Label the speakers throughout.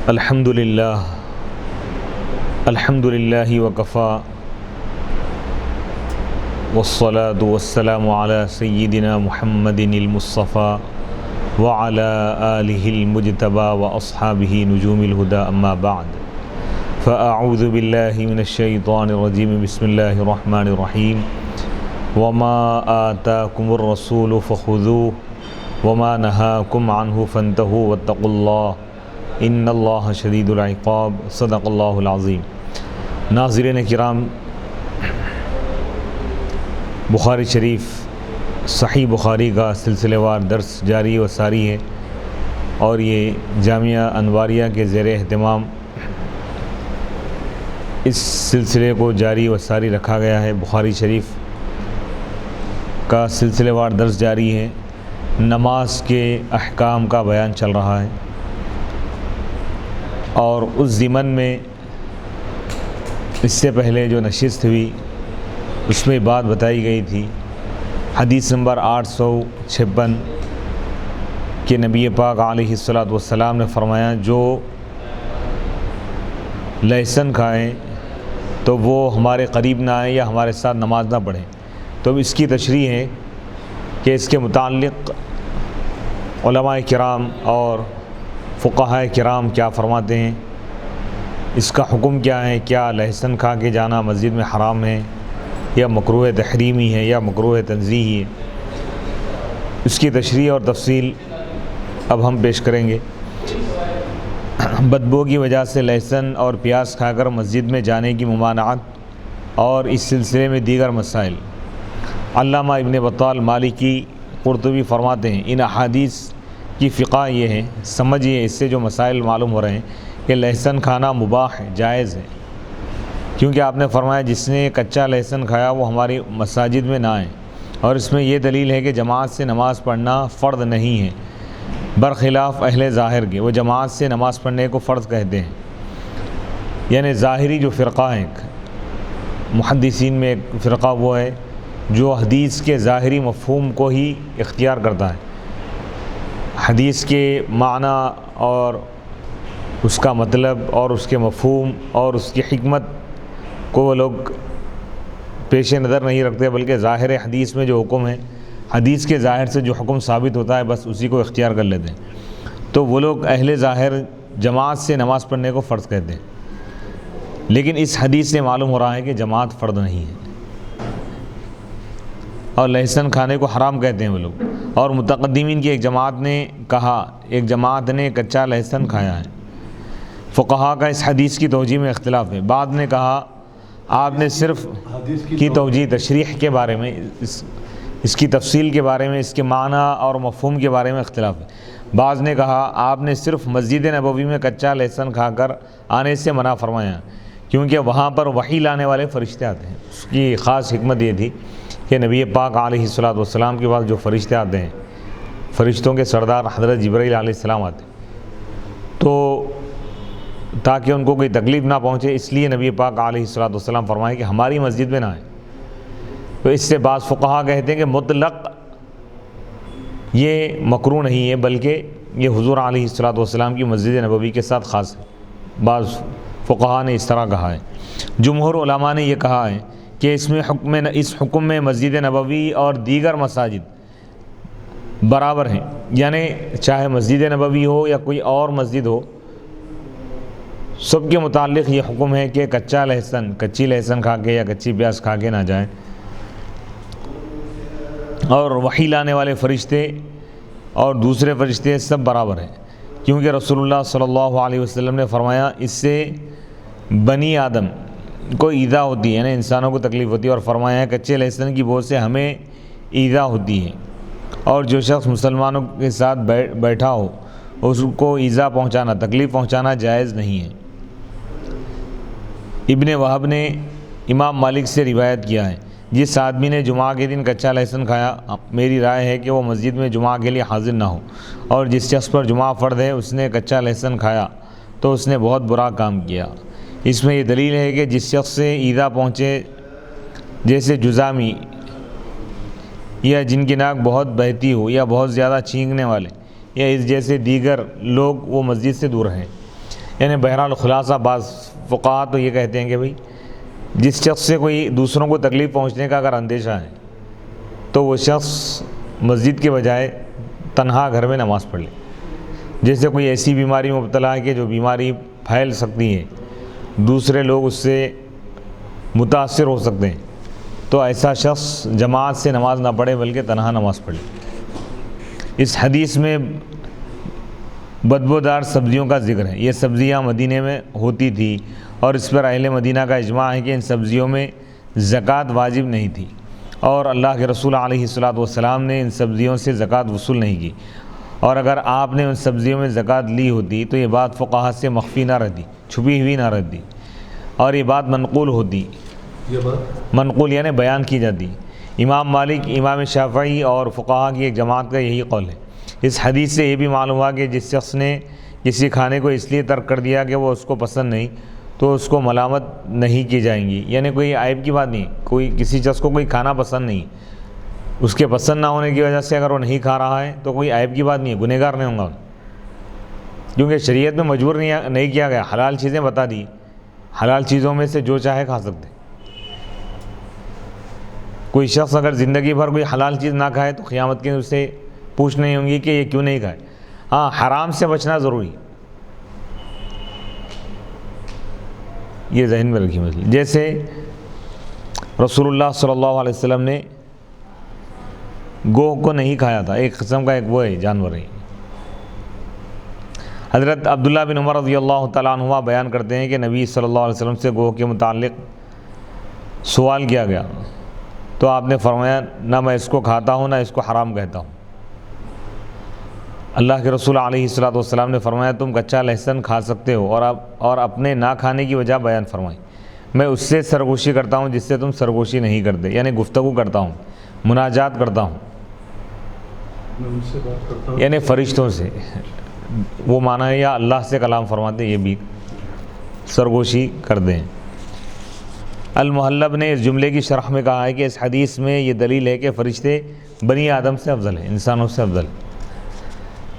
Speaker 1: الحمد للہ وکفا والصلاة والسلام علی سیدنا محمد المصطفیٰ وعلی آلہ المجتبی واصحابہ نجوم الہدی اما بعد فاعوذ باللہ من الشیطان الرجیم بسم اللہ الرحمن الرحیم وما آتاکم الرسول فخذوه وما نہاکم عنہ فانتہوا واتقوا اللہ ان اللہ شدید العقاب صدق اللہ العظیم۔ ناظرین کرام، بخاری شریف صحیح بخاری کا سلسلہ وار درس جاری و ساری ہے، اور یہ جامعہ انواریہ کے زیر اہتمام اس سلسلے کو جاری و ساری رکھا گیا ہے۔ بخاری شریف کا سلسلہ وار درس جاری ہے، نماز کے احکام کا بیان چل رہا ہے، اور اس ضمن میں اس سے پہلے جو نشست ہوئی اس میں بات بتائی گئی تھی، حدیث نمبر 856 کہ نبی پاک علیہ السلام نے فرمایا جو لہسن کھائیں تو وہ ہمارے قریب نہ آئیں یا ہمارے ساتھ نماز نہ پڑھیں۔ تو اب اس کی تشریح ہے کہ اس کے متعلق علماء کرام اور فقہاء کرام کیا فرماتے ہیں، اس کا حکم کیا ہے، کیا لہسن کھا کے جانا مسجد میں حرام ہے یا مکروہ تحریمی ہے یا مکروہ تنزیہی ہے، اس کی تشریح اور تفصیل اب ہم پیش کریں گے۔ بدبو کی وجہ سے لہسن اور پیاز کھا کر مسجد میں جانے کی ممانعت اور اس سلسلے میں دیگر مسائل، علامہ ابن بطال مالکی قرطبی فرماتے ہیں ان احادیث کی فقہ یہ ہے، سمجھیے اس سے جو مسائل معلوم ہو رہے ہیں کہ لہسن کھانا مباح ہے، جائز ہے، کیونکہ آپ نے فرمایا جس نے کچا لہسن کھایا وہ ہماری مساجد میں نہ آئے، اور اس میں یہ دلیل ہے کہ جماعت سے نماز پڑھنا فرض نہیں ہے، برخلاف اہل ظاہر کے، وہ جماعت سے نماز پڑھنے کو فرض کہتے ہیں، یعنی ظاہری جو فرقہ ہے، محدثین میں ایک فرقہ وہ ہے جو حدیث کے ظاہری مفہوم کو ہی اختیار کرتا ہے، حدیث کے معنی اور اس کا مطلب اور اس کے مفہوم اور اس کی حکمت کو وہ لوگ پیش نظر نہیں رکھتے، بلکہ ظاہر حدیث میں جو حکم ہے، حدیث کے ظاہر سے جو حکم ثابت ہوتا ہے بس اسی کو اختیار کر لیتے ہیں۔ تو وہ لوگ اہل ظاہر جماعت سے نماز پڑھنے کو فرض کہتے ہیں، لیکن اس حدیث سے معلوم ہو رہا ہے کہ جماعت فرض نہیں ہے، اور لہسن کھانے کو حرام کہتے ہیں وہ لوگ۔ اور متقدمین کی ایک جماعت نے کچا لہسن کھایا ہے۔ فقہا کا اس حدیث کی توجیہ میں اختلاف ہے، بعض نے کہا آپ نے صرف کی توجیہ تشریح کے بارے میں، اس کی تفصیل کے بارے میں، اس کے معنی اور مفہوم کے بارے میں اختلاف ہے۔ بعض نے کہا آپ نے صرف مسجد نبوی میں کچا لہسن کھا کر آنے سے منع فرمایا، کیونکہ وہاں پر وحی لانے والے فرشتے آتے ہیں۔ اس کی خاص حکمت یہ تھی کہ نبی پاک علیہ السلام کے بعد جو فرشتے آتے ہیں، فرشتوں کے سردار حضرت جبرائیل علیہ السلام آتے ہیں، تو تاکہ ان کو کوئی تکلیف نہ پہنچے، اس لیے نبی پاک علیہ السلام فرمائے کہ ہماری مسجد میں نہ آئیں۔ تو اس سے بعض فقہا کہتے ہیں کہ مطلق یہ مکروہ نہیں ہے، بلکہ یہ حضور علیہ السلام کی مسجد نبوی کے ساتھ خاص ہے۔ بعض فقہا نے اس طرح کہا ہے۔ جمہور علماء نے یہ کہا ہے کہ اس حکم میں مسجد نبوی اور دیگر مساجد برابر ہیں، یعنی چاہے مسجد نبوی ہو یا کوئی اور مسجد ہو، سب کے متعلق یہ حکم ہے کہ کچی لہسن کھا کے یا کچی پیاز کھا کے نہ جائیں، اور وحی لانے والے فرشتے اور دوسرے فرشتے سب برابر ہیں، کیونکہ رسول اللہ صلی اللہ علیہ وسلم نے فرمایا اس سے بنی آدم کو ایذا ہوتی ہے، یعنی انسانوں کو تکلیف ہوتی ہے، اور فرمایا ہے کچے لہسن کی بو سے ہمیں ایذا ہوتی ہے، اور جو شخص مسلمانوں کے ساتھ بیٹھا ہو اس کو ایذا پہنچانا، تکلیف پہنچانا جائز نہیں ہے۔ ابن وہب نے امام مالک سے روایت کیا ہے جس آدمی نے جمعہ کے دن کچا لہسن کھایا، میری رائے ہے کہ وہ مسجد میں جمعہ کے لیے حاضر نہ ہو، اور جس شخص پر جمعہ فرض ہے اس نے کچا لہسن کھایا تو اس نے بہت برا کام کیا۔ اس میں یہ دلیل ہے کہ جس شخص سے ایذا پہنچے، جیسے جزامی یا جن کی ناک بہت بہتی ہو یا بہت زیادہ چینکنے والے یا اس جیسے دیگر لوگ، وہ مسجد سے دور ہیں۔ یعنی بہرحال خلاصہ بعض فقہا تو یہ کہتے ہیں کہ بھئی جس شخص سے کوئی دوسروں کو تکلیف پہنچنے کا اگر اندیشہ ہے تو وہ شخص مسجد کے بجائے تنہا گھر میں نماز پڑھ لے. جیسے کوئی ایسی بیماری میں مبتلا ہے کہ جو بیماری پھیل سکتی ہے, دوسرے لوگ اس سے متاثر ہو سکتے ہیں, تو ایسا شخص جماعت سے نماز نہ پڑھے بلکہ تنہا نماز پڑھے. اس حدیث میں بدبودار سبزیوں کا ذکر ہے. یہ سبزیاں مدینے میں ہوتی تھی اور اس پر اہل مدینہ کا اجماع ہے کہ ان سبزیوں میں زکوٰۃ واجب نہیں تھی, اور اللہ کے رسول علیہ الصلوۃ والسلام نے ان سبزیوں سے زکوٰۃ وصول نہیں کی, اور اگر آپ نے ان سبزیوں میں زکوٰۃ لی ہوتی تو یہ بات فقہا سے مخفی نہ رہتی, چھپی ہوئی نہ رہتی, اور یہ بات منقول ہوتی. منقول یعنی بیان کی جاتی. امام مالک, امام شافعی اور فقہا کی ایک جماعت کا یہی قول ہے. اس حدیث سے یہ بھی معلوم ہوا کہ جس شخص نے کسی کھانے کو اس لیے ترک کر دیا کہ وہ اس کو پسند نہیں, تو اس کو ملامت نہیں کی جائیں گی. یعنی کوئی عیب کی بات نہیں. کوئی کسی شخص کو کوئی کھانا پسند نہیں, اس کے پسند نہ ہونے کی وجہ سے اگر وہ نہیں کھا رہا ہے تو کوئی عیب کی بات نہیں ہے, گنہگار نہیں ہوگا, کیونکہ شریعت میں مجبور نہیں کیا گیا. حلال چیزیں بتا دی, حلال چیزوں میں سے جو چاہے کھا سکتے. کوئی شخص اگر زندگی بھر کوئی حلال چیز نہ کھائے تو قیامت کے دن اس سے پوچھ نہیں ہوں گی کہ یہ کیوں نہیں کھائے. ہاں, حرام سے بچنا ضروری, یہ ذہن میں رکھی مسئلہ. جیسے رسول اللہ صلی اللہ علیہ وسلم نے گوہ کو نہیں کھایا تھا, ایک قسم کا ایک وہ ہے جانور ہے. حضرت عبداللہ بن عمر رضی اللہ تعالیٰ عنہما بیان کرتے ہیں کہ نبی صلی اللہ علیہ وسلم سے گوہ کے متعلق سوال کیا گیا تو آپ نے فرمایا نہ میں اس کو کھاتا ہوں نہ اس کو حرام کہتا ہوں. اللہ کے رسول علیہ الصلوۃ والسلام نے فرمایا تم کچا لہسن کھا سکتے ہو, اور اپنے نہ کھانے کی وجہ بیان فرمائی. میں اس سے سرگوشی کرتا ہوں جس سے تم سرگوشی نہیں کرتے, یعنی گفتگو کرتا ہوں, مناجات کرتا ہوں, یعنی فرشتوں سے. وہ معنی ہے یا اللہ سے کلام فرماتے, یہ بھی سرگوشی کرتے ہیں. المحلب نے اس جملے کی شرح میں کہا ہے کہ اس حدیث میں یہ دلیل ہے کہ فرشتے بنی آدم سے افضل ہیں, انسانوں سے افضل ہیں.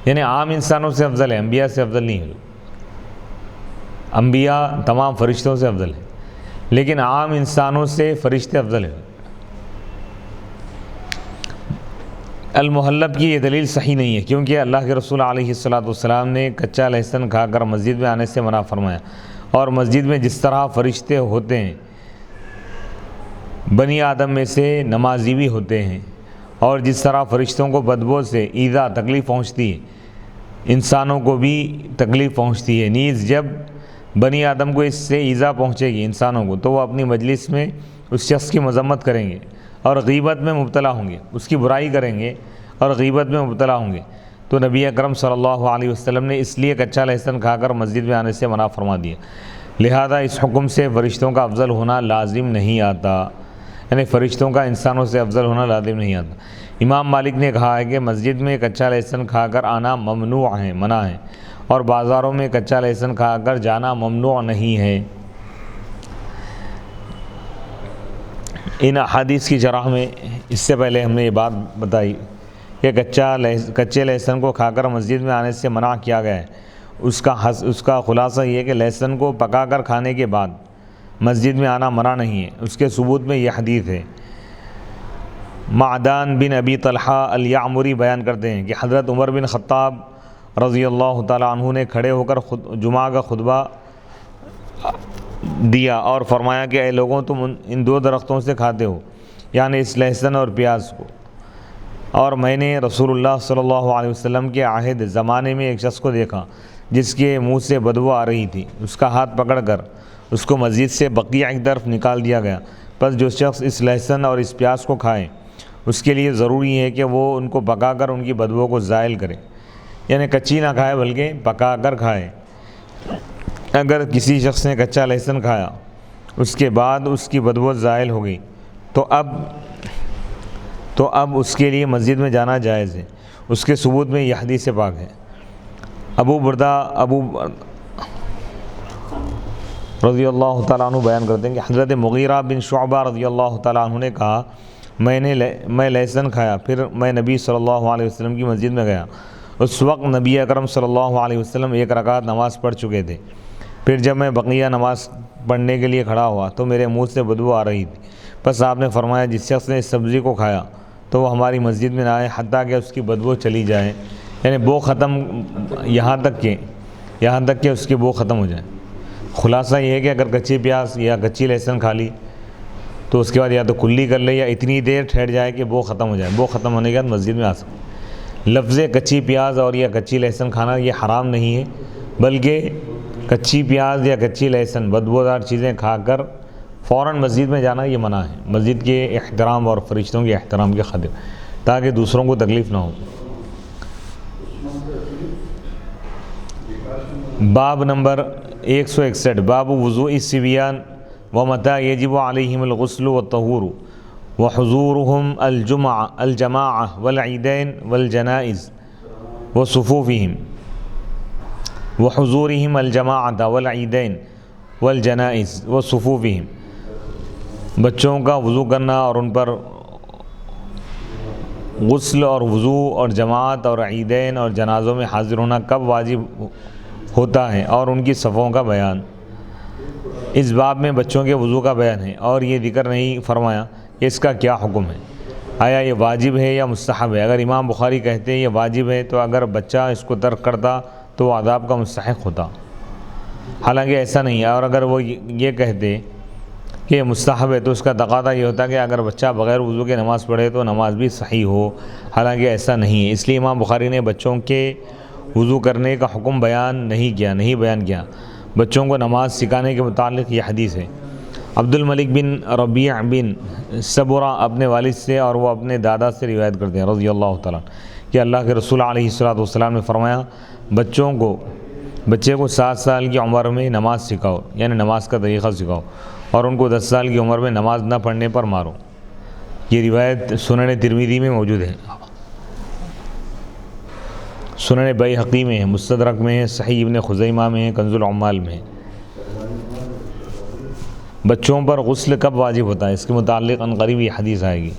Speaker 1: یعنی عام انسانوں سے افضل ہے, انبیاء سے افضل نہیں ہے. انبیاء تمام فرشتوں سے افضل ہیں, لیکن عام انسانوں سے فرشتے افضل ہیں. المحلب کی یہ دلیل صحیح نہیں ہے, کیونکہ اللہ کے رسول علیہ الصلوۃ والسلام نے کچا لہسن کھا کر مسجد میں آنے سے منع فرمایا, اور مسجد میں جس طرح فرشتے ہوتے ہیں بنی آدم میں سے نمازی بھی ہوتے ہیں, اور جس طرح فرشتوں کو بدبو سے ایذا تکلیف پہنچتی ہے انسانوں کو بھی تکلیف پہنچتی ہے. نیز جب بنی آدم کو اس سے ایذا پہنچے گی انسانوں کو تو وہ اپنی مجلس میں اس شخص کی مذمت کریں گے اور غیبت میں مبتلا ہوں گے, اس کی برائی کریں گے اور غیبت میں مبتلا ہوں گے. تو نبی اکرم صلی اللہ علیہ وسلم نے اس لیے کچا لہسن کھا کر مسجد میں آنے سے منع فرما دیا. لہذا اس حکم سے فرشتوں کا افضل ہونا لازم نہیں آتا, یعنی فرشتوں کا انسانوں سے افضل ہونا لازم نہیں آتا. امام مالک نے کہا ہے کہ مسجد میں کچا لہسن کھا کر آنا ممنوع ہے, منع ہے, اور بازاروں میں کچا لہسن کھا کر جانا ممنوع نہیں ہے. ان احادیث کی شرح میں اس سے پہلے ہم نے یہ بات بتائی کہ کچے لہسن کو کھا کر مسجد میں آنے سے منع کیا گیا ہے. اس کا خلاصہ یہ ہے کہ لہسن کو پکا کر کھانے کے بعد مسجد میں آنا منع نہیں ہے. اس کے ثبوت میں یہ حدیث ہے. معدان بن ابی طلحہ الیعمری بیان کرتے ہیں کہ حضرت عمر بن خطاب رضی اللہ تعالیٰ عنہ نے کھڑے ہو کر جمعہ کا خطبہ دیا اور فرمایا کہ اے لوگوں تم ان دو درختوں سے کھاتے ہو, یعنی اس لہسن اور پیاز کو, اور میں نے رسول اللہ صلی اللہ علیہ وسلم کے عہد زمانے میں ایک شخص کو دیکھا جس کے منہ سے بدبو آ رہی تھی. اس کا ہاتھ پکڑ کر اس کو مسجد سے بقیع کی طرف نکال دیا گیا. پس جو شخص اس لہسن اور اس پیاز کو کھائے اس کے لیے ضروری ہے کہ وہ ان کو پکا کر ان کی بدبو کو زائل کرے, یعنی کچی نہ کھائے بلکہ پکا کر کھائے. اگر کسی شخص نے کچا لہسن کھایا اس کے بعد اس کی بدبو زائل ہو گئی تو اب اس کے لیے مسجد میں جانا جائز ہے. اس کے ثبوت میں یہ حدیث پاک ہے. ابو رضی اللہ تعالیٰ عنہ بیان کرتے ہیں کہ حضرت مغیرہ بن شعبہ رضی اللہ تعالیٰ عنہ نے کہا میں لہسن کھایا, پھر میں نبی صلی اللہ علیہ وسلم کی مسجد میں گیا. اس وقت نبی اکرم صلی اللہ علیہ وسلم ایک رکعت نماز پڑھ چکے تھے. پھر جب میں بقیہ نماز پڑھنے کے لیے کھڑا ہوا تو میرے منہ سے بدبو آ رہی تھی، بس آپ نے فرمایا جس شخص نے اس سبزی کو کھایا تو وہ ہماری مسجد میں نہ آئے حتیٰ کہ اس کی بدبو چلی جائے، یعنی بو ختم، یہاں تک کہ اس کی بو ختم ہو جائے۔ خلاصہ یہ ہے کہ اگر کچی پیاز یا کچی لہسن کھا لی تو اس کے بعد یا تو کلی کر لے یا اتنی دیر ٹھہر جائے کہ بو ختم ہو جائے، بو ختم ہونے کے بعد مسجد میں آ سکے۔ لفظ کچی پیاز اور یا کچی لہسن کھانا یہ حرام نہیں ہے، بلکہ کچی پیاز یا کچی لہسن بدبودار چیزیں کھا کر فوراً مسجد میں جانا یہ منع ہے، مسجد کے احترام اور فرشتوں کے احترام کے خاطر، تاکہ دوسروں کو تکلیف نہ ہو۔ باب نمبر 161، باب وضوء الصبیان ومتى يجب عليهم الغسل والطهور وحضورهم الجماعة والعيدين والجنائز وصفوفهم وحضورهم الجماعة والعيدين والجنائز وصفوفهم، بچوں کا وضو کرنا اور ان پر غسل اور وضو اور جماعت اور عیدین اور جنازوں میں حاضر ہونا کب واجب ہوتا ہے اور ان کی صفوں کا بیان۔ اس باب میں بچوں کے وضو کا بیان ہے اور یہ ذکر نہیں فرمایا کہ اس کا کیا حکم ہے، آیا یہ واجب ہے یا مستحب ہے۔ اگر امام بخاری کہتے یہ واجب ہے تو اگر بچہ اس کو ترک کرتا تو وہ عذاب کا مستحق ہوتا، حالانکہ ایسا نہیں ہے۔ اور اگر وہ یہ کہتے کہ یہ مستحب ہے تو اس کا تقاضا یہ ہوتا کہ اگر بچہ بغیر وضو کے نماز پڑھے تو نماز بھی صحیح ہو، حالانکہ ایسا نہیں ہے۔ اس لیے امام بخاری نے بچوں کے وضو کرنے کا حکم نہیں بیان کیا۔ بچوں کو نماز سکھانے کے متعلق یہ حدیث ہے۔ عبد الملک بن ربیع بن صبرہ اپنے والد سے اور وہ اپنے دادا سے روایت کرتے ہیں رضی اللہ تعالیٰ کہ اللہ کے رسول علیہ الصلوۃ نے فرمایا بچے کو 7 سال کی عمر میں نماز سکھاؤ، یعنی نماز کا طریقہ سکھاؤ، اور ان کو 10 سال کی عمر میں نماز نہ پڑھنے پر مارو۔ یہ روایت سنن ترمذی میں موجود ہے، سنن بیہقی میں ہے، مستدرک میں ہے، صحیح ابن خزیمہ میں ہے، کنز العمال میں ہے۔ بچوں پر غسل کب واجب ہوتا ہے اس کے متعلق عنقریب یہ حدیث آئے گی۔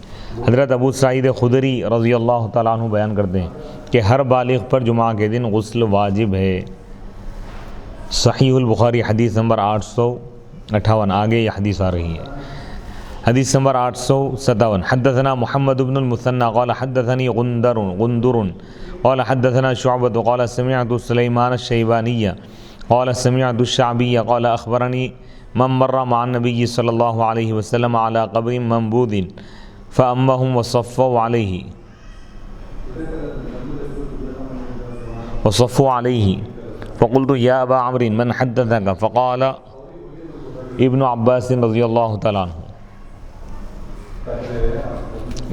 Speaker 1: حضرت ابو سعید خدری رضی اللہ تعالیٰ عنہ بیان کرتے ہیں کہ ہر بالغ پر جمعہ کے دن غسل واجب ہے۔ صحیح البخاری حدیث نمبر 858، آگے یہ حدیث آ رہی ہے۔ حدیث نمبر 857، حدثنا محمد بن المثنى قال حدثني غندر قال حدثنا شعبة قال سمعت سليمان الشيباني قال سمعت الشعبي قال أخبرني من مر مع النبي صلى الله عليه وسلم على قبر منبوذ فأمهم وصفوا عليه فقلت يا أبا عمرو من حدثك فقال ابن عباس رضی اللہ تعالیٰ عنہ۔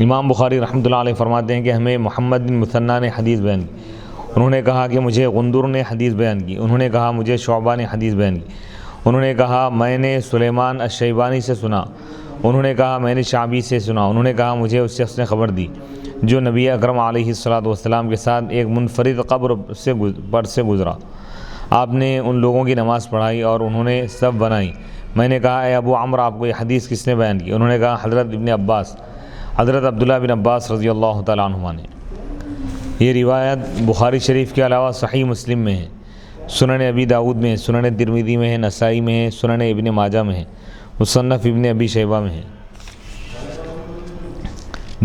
Speaker 1: امام بخاری رحمۃ اللہ علیہ فرماتے ہیں کہ ہمیں محمد بن مثنیٰ نے حدیث بیان کی، انہوں نے کہا کہ مجھے غندر نے حدیث بیان کی، انہوں نے کہا مجھے شعبہ نے حدیث بیان کی، انہوں نے کہا میں نے سلیمان الشیبانی سے سنا، انہوں نے کہا میں نے شعبی سے سنا، انہوں نے کہا مجھے اس شخص نے خبر دی جو نبی اکرم علیہ الصلوۃ کے ساتھ ایک منفرد قبر سے گزرا، آپ نے ان لوگوں کی نماز پڑھائی اور انہوں نے سب بنائی۔ میں نے کہا اے ابو عمرو آپ کو یہ حدیث کس نے بیان کی؟ انہوں نے کہا حضرت عبداللہ بن عباس رضی اللہ تعالیٰ عنہما نے۔ یہ روایت بخاری شریف کے علاوہ صحیح مسلم میں ہے، سنن ابی داؤد میں ہے، سنن ترمذی میں ہے، نسائی میں ہے، سنن ابن ماجہ میں ہے، مصنف ابن ابی شیبہ میں ہے۔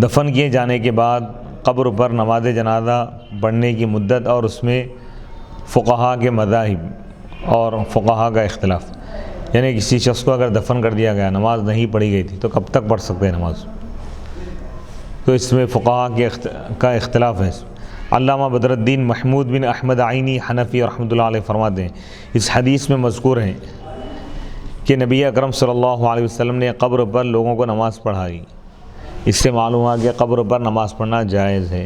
Speaker 1: دفن کیے جانے کے بعد قبر پر نماز جنازہ پڑھنے کی مدت اور اس میں فقہا کے مذاہب اور فقہا کا اختلاف، یعنی کسی شخص کو اگر دفن کر دیا گیا، نماز نہیں پڑھی گئی تھی تو کب تک پڑھ سکتے ہیں نماز، تو اس میں فقہا کا اختلاف ہے۔ علامہ بدر الدین محمود بن احمد عینی حنفی رحمۃ اللہ علیہ فرماتے ہیں اس حدیث میں مذکور ہے کہ نبی اکرم صلی اللہ علیہ وسلم نے قبر پر لوگوں کو نماز پڑھائی، اس سے معلوم ہوا کہ قبر پر نماز پڑھنا جائز ہے۔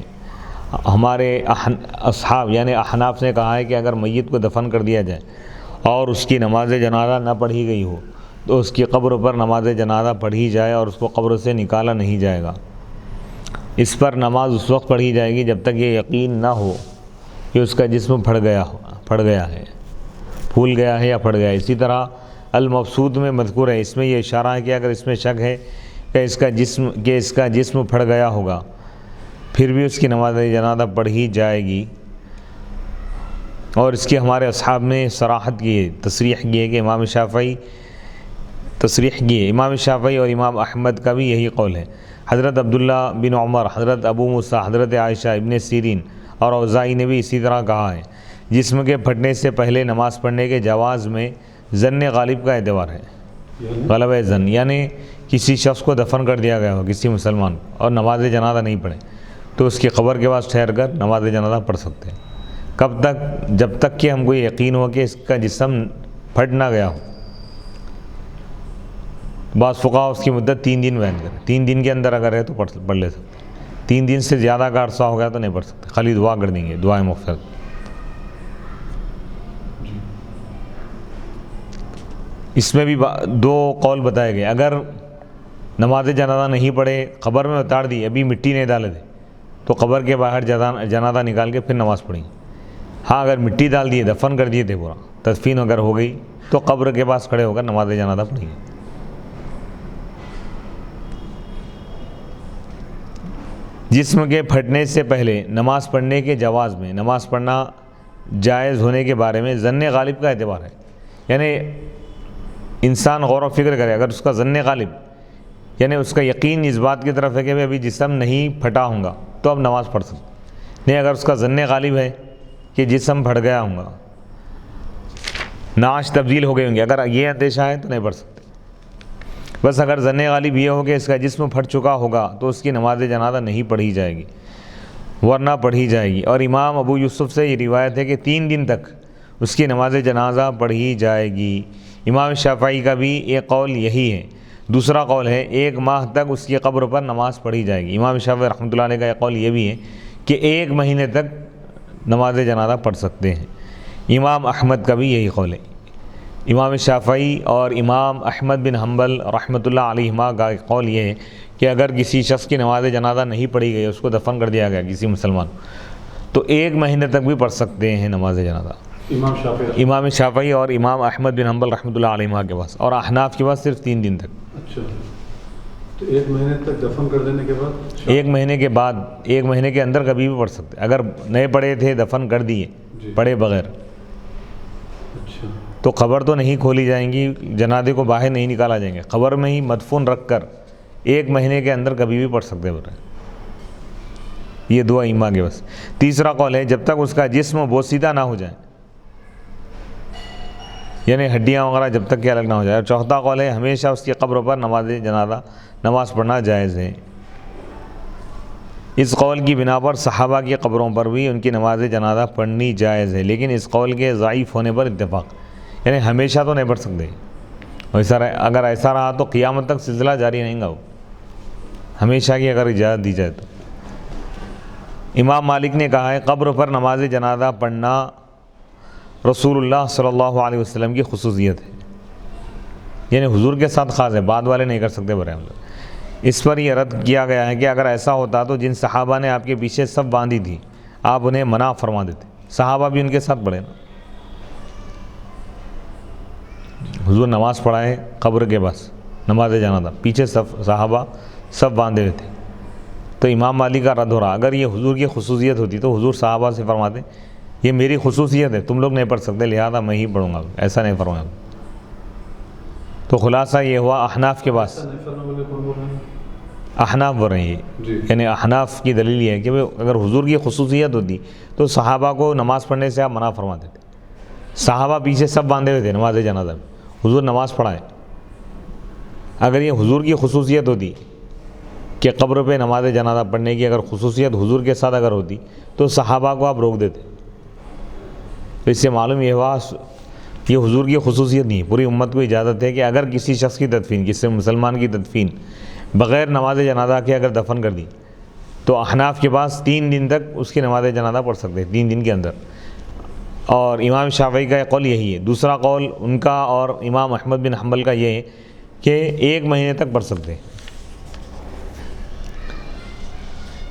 Speaker 1: ہمارے اصحاب یعنی احناف نے کہا ہے کہ اگر میت کو دفن کر دیا جائے اور اس کی نماز جنازہ نہ پڑھی گئی ہو تو اس کی قبر پر نماز جنازہ پڑھی جائے اور اس کو قبر سے نکالا نہیں جائے گا۔ اس پر نماز اس وقت پڑھی جائے گی جب تک یہ یقین نہ ہو کہ اس کا جسم پھٹ گیا ہے، پھول گیا ہے یا پھٹ گیا ہے۔ اسی طرح المبسوط میں مذکور ہے، اس میں یہ اشارہ ہے کہ اگر اس میں شک ہے کہ اس کا جسم پھٹ گیا ہوگا پھر بھی اس کی نماز جنازہ پڑھی جائے گی، اور اس کی ہمارے اصحاب نے صراحت کی ہے، تصریح کی ہے کہ امام شافعی اور امام احمد کا بھی یہی قول ہے۔ حضرت عبداللہ بن عمر، حضرت ابو موسیٰ، حضرت عائشہ، ابن سیرین اور اوزاعی نے بھی اسی طرح کہا ہے۔ جسم کے پھٹنے سے پہلے نماز پڑھنے کے جواز میں ظن غالب کا اعتبار ہے۔ غلبہ ظن یعنی کسی شخص کو دفن کر دیا گیا ہو، کسی مسلمان کو، اور نماز جنازہ نہیں پڑھے تو اس کی قبر کے پاس ٹھہر کر نماز جنازہ پڑھ سکتے ہیں۔ کب تک؟ جب تک کہ ہم کو یقین ہو کہ اس کا جسم پھٹ نہ گیا ہو۔ بعض فقہاء اس کی مدت 3 دن بیان کریں، 3 دن کے اندر اگر ہے تو پڑھ لے سکتے ہیں، 3 دن سے زیادہ کا عرصہ ہو گیا تو نہیں پڑھ سکتے، خالی دعا کر دیں گے، دعائے مغفرت۔ اس میں بھی 2 قول بتائے گئے۔ اگر نماز جنازہ نہیں پڑھے، قبر میں اتار دی، ابھی مٹی نہیں ڈالے تھے، تو قبر کے باہر جنازہ نکال کے پھر نماز پڑھیں۔ ہاں اگر مٹی ڈال دیے، دفن کر دیے تھے، پورا تدفین اگر ہو گئی تو قبر کے پاس کھڑے ہو کر نماز جنازہ پڑھیں گے۔ جسم کے پھٹنے سے پہلے نماز پڑھنے کے جواز میں نماز پڑھنا جائز ہونے کے بارے میں ظن غالب کا اعتبار ہے، یعنی انسان غور و فکر کرے، اگر اس کا ظن غالب یعنی اس کا یقین اس بات کی طرف ہے کہ ابھی جسم نہیں پھٹا ہوں گا تو اب نماز پڑھ سکتے، نہیں اگر اس کا ظن غالب ہے کہ جسم پھٹ گیا ہوں گا، نعش تبدیل ہو گئی ہوں گی، اگر یہ اندیشہ ہے تو نہیں پڑھ سکتے۔ بس اگر ظن غالب یہ ہو کہ اس کا جسم پھٹ چکا ہوگا تو اس کی نماز جنازہ نہیں پڑھی جائے گی، ورنہ پڑھی جائے گی۔ اور امام ابو یوسف سے یہ روایت ہے کہ 3 دن تک اس کی نماز جنازہ پڑھی جائے گی۔ امام شافعی کا بھی ایک قول یہی ہے۔ دوسرا قول ہے 1 ماہ تک اس کی قبر پر نماز پڑھی جائے گی۔ امام شافعی رحمۃ اللہ علیہ کا ایک قول یہ بھی ہے کہ 1 مہینے تک نماز جنازہ پڑھ سکتے ہیں۔ امام احمد کا بھی یہی قول ہے۔ امام شافعی اور امام احمد بن حنبل رحمۃ اللہ علیہما کا ایک قول یہ ہے کہ اگر کسی شخص کی نماز جنازہ نہیں پڑھی گئی، اس کو دفن کر دیا گیا کسی مسلمان، تو 1 مہینے تک بھی پڑھ سکتے ہیں نماز جنازہ۔ امام شافعی اور امام احمد بن حنبل رحمۃ اللہ علیہما کے پاس، اور احناف کے پاس صرف 3 دن تک۔
Speaker 2: اچھا، تو 1 مہینے تک دفن کر دینے کے بعد
Speaker 1: 1 مہینے کے بعد، 1 مہینے کے اندر کبھی بھی پڑھ سکتے، اگر نئے پڑھے تھے دفن کر دیے پڑھے بغیر،
Speaker 2: اچھا،
Speaker 1: تو قبر تو نہیں کھولی جائیں گی، جنازے کو باہر نہیں نکالا جائیں گے، قبر میں ہی مدفون رکھ کر 1 مہینے کے اندر کبھی بھی پڑھ سکتے ہیں۔ یہ 2 ائمہ کے بس۔ تیسرا قول ہے جب تک اس کا جسم بوسیدہ نہ ہو جائے، یعنی ہڈیاں وغیرہ جب تک کہ الگ نہ ہو جائے۔ اور چوتھا قول ہے ہمیشہ اس کی قبر پر نماز پڑھنا جائز ہے۔ اس قول کی بنا پر صحابہ کی قبروں پر بھی ان کی نماز جنازہ پڑھنی جائز ہے، لیکن اس قول کے ضعیف ہونے پر اتفاق، یعنی ہمیشہ تو نہیں پڑھ سکتے، اگر ایسا رہا تو قیامت تک سلسلہ جاری نہیں گا، ہمیشہ کی اگر اجازت دی جائے تو۔ امام مالک نے کہا ہے قبر پر نماز جنازہ پڑھنا رسول اللہ صلی اللہ علیہ وسلم کی خصوصیت ہے، یعنی حضور کے ساتھ خاص ہے، بعد والے نہیں کر سکتے برہم لوگ۔ اس پر یہ رد کیا گیا ہے کہ اگر ایسا ہوتا تو جن صحابہ نے آپ کے پیچھے صف باندھی تھی آپ انہیں منع فرما دیتے، صحابہ بھی ان کے ساتھ پڑھے نا۔ حضور نماز پڑھائے قبر کے پاس نماز جنازہ، پیچھے صحابہ صف باندھے ہوئے تھے، تو امام مالک کا رد ہو رہا، اگر یہ حضور کی خصوصیت ہوتی تو حضور صحابہ سے فرماتے یہ میری خصوصیت ہے، تم لوگ نہیں پڑھ سکتے، لہذا میں ہی پڑھوں گا، ایسا نہیں فرمایا۔ تو خلاصہ یہ ہوا احناف کے پاس، احناف بول رہے ہیں، یعنی احناف کی دلیل یہ ہے کہ اگر حضور کی خصوصیت ہوتی تو صحابہ کو نماز پڑھنے سے آپ منع فرماتے تھے۔ صحابہ پیچھے سب باندھے ہوئے تھے نماز جنازہ میں، حضور نماز پڑھائے۔ اگر یہ حضور کی خصوصیت ہوتی کہ قبر پہ نماز جنازہ پڑھنے کی اگر خصوصیت حضور کے ساتھ اگر ہوتی تو صحابہ کو آپ روک دیتے۔ تو اس سے معلوم یہ ہوا یہ حضور کی خصوصیت نہیں، پوری امت کو اجازت ہے کہ اگر کسی شخص کی تدفین، کسی مسلمان کی تدفین بغیر نماز جنازہ کے اگر دفن کر دی تو احناف کے پاس 3 دن تک اس کی نماز جنازہ پڑھ سکتے ہیں، 3 دن کے اندر۔ اور امام شافعی کا قول یہی ہے۔ دوسرا قول ان کا اور امام احمد بن حنبل کا یہ ہے کہ 1 مہینے تک پڑھ سکتے ہیں۔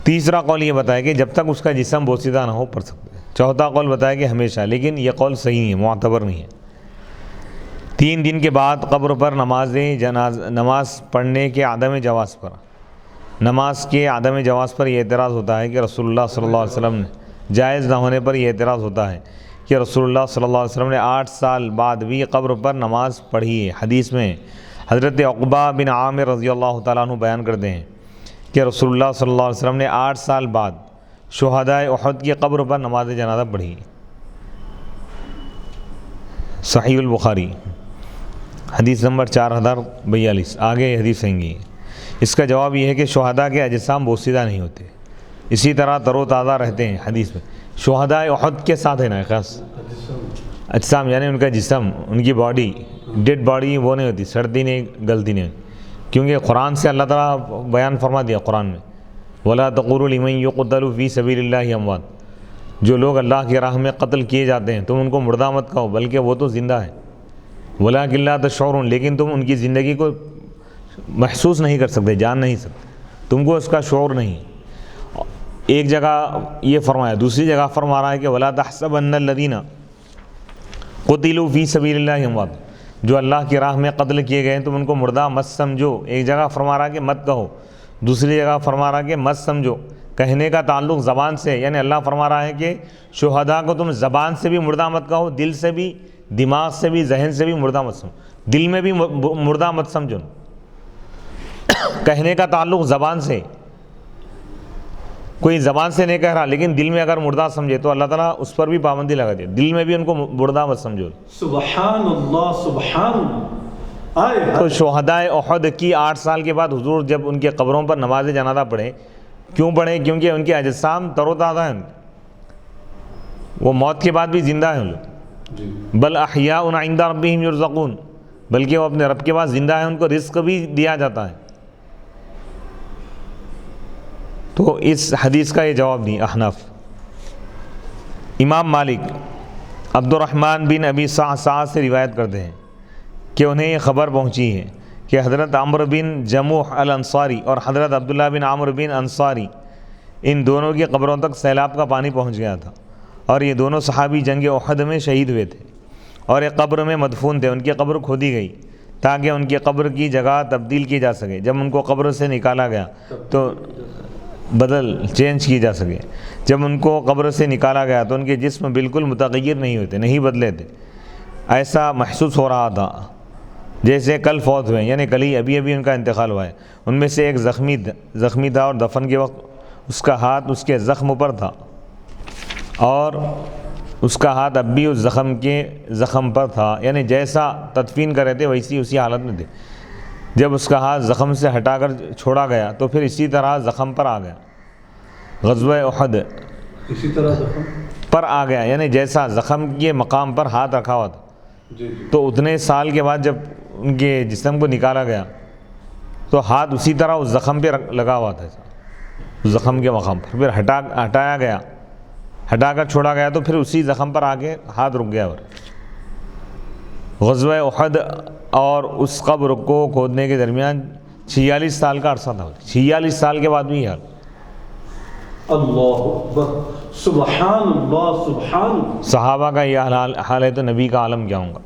Speaker 1: تیسرا قول یہ بتایا کہ جب تک اس کا جسم بوسیدہ نہ ہو پڑھ سکتے ہیں۔ چوتھا قول بتایا کہ ہمیشہ، لیکن یہ قول صحیح نہیں ہے، معتبر نہیں ہے۔ 3 دن کے بعد قبر پر نماز پڑھنے کے عدم جواز پر، نماز کے عدم جواز پر یہ اعتراض ہوتا ہے کہ رسول اللہ صلی اللہ علیہ وسلم نے جائز نہ ہونے پر یہ اعتراض ہوتا ہے کہ رسول اللہ صلی اللہ علیہ وسلم نے 8 سال بعد بھی قبر پر نماز پڑھی ہے۔ حدیث میں حضرت عقبہ بن عامر رضی اللہ تعالیٰ عنہ بیان کرتے ہیں کہ رسول اللہ صلی اللہ علیہ وسلم نے 8 سال بعد شہدائے احد کی قبر پر نماز جنازہ پڑھی۔ صحیح البخاری حدیث نمبر 4042۔ آگے حدیث آئیں گی۔ اس کا جواب یہ ہے کہ شہداء کے اجسام بوسیدہ نہیں ہوتے، اسی طرح تر و تازہ رہتے ہیں۔ حدیث میں شہدائے احد کے ساتھ ہے نا خاص اجسام، یعنی ان کا جسم، ان کی باڈی، ڈیڈ باڈی وہ نہیں ہوتی، سڑتی نہیں، گلتی نہیں، کیونکہ قرآن سے اللہ تعالیٰ بیان فرما دیا قرآن میں وَلَا تَقُولُوا لِمَن يُقْتَلُ فِي سَبِيلِ اللَّهِ أَمْوَاتٌ، جو لوگ اللہ کی راہ میں قتل کیے جاتے ہیں تم ان کو مردہ مت کہو، بلکہ وہ تو زندہ ہے۔ وَلَٰكِن لَا تَشْعُرُونَ، لیکن تم ان کی زندگی کو محسوس نہیں کر سکتے، جان نہیں سکتے، تم کو اس کا شعور نہیں۔ ایک جگہ یہ فرمایا، دوسری جگہ فرما رہا ہے کہ وَلَا تَحْسَبَنَّ الَّذِينَ قُتِلُوا فِي سَبِيلِ اللَّهِ أَمْوَاتٌ، جو اللہ کی راہ میں قتل کیے گئے ہیں تم ان کو مردہ مت سمجھو۔ ایک جگہ فرما رہا کہ مت کہو، دوسری جگہ فرما رہا کہ مت سمجھو۔ کہنے کا تعلق زبان سے، یعنی اللہ فرما رہا ہے کہ شہداء کو تم زبان سے بھی مردہ مت کہو، دل سے بھی، دماغ سے بھی، ذہن سے بھی مردہ مت سمجھو، دل میں بھی مردہ مت سمجھو۔ کہنے کا تعلق زبان سے، کوئی زبان سے نہیں کہہ رہا لیکن دل میں اگر مردہ سمجھے تو اللہ تعالیٰ اس پر بھی پابندی لگا دے، دل میں بھی ان کو مردہ مت سمجھو۔
Speaker 2: سبحان اللہ سبحان اللہ۔
Speaker 1: تو شہدائے احد کی 8 سال کے بعد حضور جب ان کے قبروں پر نماز جنازہ پڑھے، کیوں پڑھے؟ کیونکہ ان کے اجسام تر و تازہ ہیں، وہ موت کے بعد بھی زندہ ہیں لوگ۔ بل احیاء عند ربہم یرزقون، بلکہ وہ اپنے رب کے پاس زندہ ہیں، ان کو رزق بھی دیا جاتا ہے۔ تو اس حدیث کا یہ جواب دی احناف۔ امام مالک عبد الرحمن بن ابی سعد سے روایت کرتے ہیں کہ انہیں یہ خبر پہنچی ہے کہ حضرت عمرو بن جموح الانصاری اور حضرت عبداللہ بن عمرو بن انصاری، ان دونوں کی قبروں تک سیلاب کا پانی پہنچ گیا تھا، اور یہ دونوں صحابی جنگ احد میں شہید ہوئے تھے اور ایک قبر میں مدفون تھے۔ ان کی قبر کھودی گئی تاکہ ان کی قبر کی جگہ تبدیل کی جا سکے، جب ان کو قبر سے نکالا گیا تو چینج کی جا سکے۔ جب ان کو قبر سے نکالا گیا تو ان کے جسم بالکل متغیر نہیں ہوتے، نہیں بدلے تھے، ایسا محسوس ہو رہا تھا جیسے کل فوت ہوئے، یعنی کل ہی ابھی ان کا انتقال ہوا ہے۔ ان میں سے ایک زخمی تھا اور دفن کے وقت اس کا ہاتھ اس کے زخم پر تھا، اور اس کا ہاتھ اب بھی اس زخم پر تھا، یعنی جیسا تدفین کرے تھے ویسی اسی حالت میں تھے۔ جب اس کا ہاتھ زخم سے ہٹا کر چھوڑا گیا تو پھر اسی طرح زخم پر آ گیا۔ غزوہ احد
Speaker 2: اسی طرح زخم
Speaker 1: پر آ گیا، یعنی جیسا زخم کے مقام پر ہاتھ رکھا ہوا تھا۔ تو اتنے سال کے بعد جب ان کے جسم کو نکالا گیا تو ہاتھ اسی طرح اس زخم پہ لگا ہوا تھا، اس زخم کے مقام پر۔ پھر ہٹایا گیا، ہٹا کر چھوڑا گیا تو پھر اسی زخم پر آ کے ہاتھ رک گیا۔ اور غزوہ احد اور اس قبر کو کھودنے کے درمیان 46 سال کا عرصہ تھا، 46 سال کے بعد بھی حال۔
Speaker 2: اللہ اکبر، سبحان اللہ سبحان اللہ۔
Speaker 1: صحابہ کا یہ حال ہے تو نبی کا عالم کیا ہوگا؟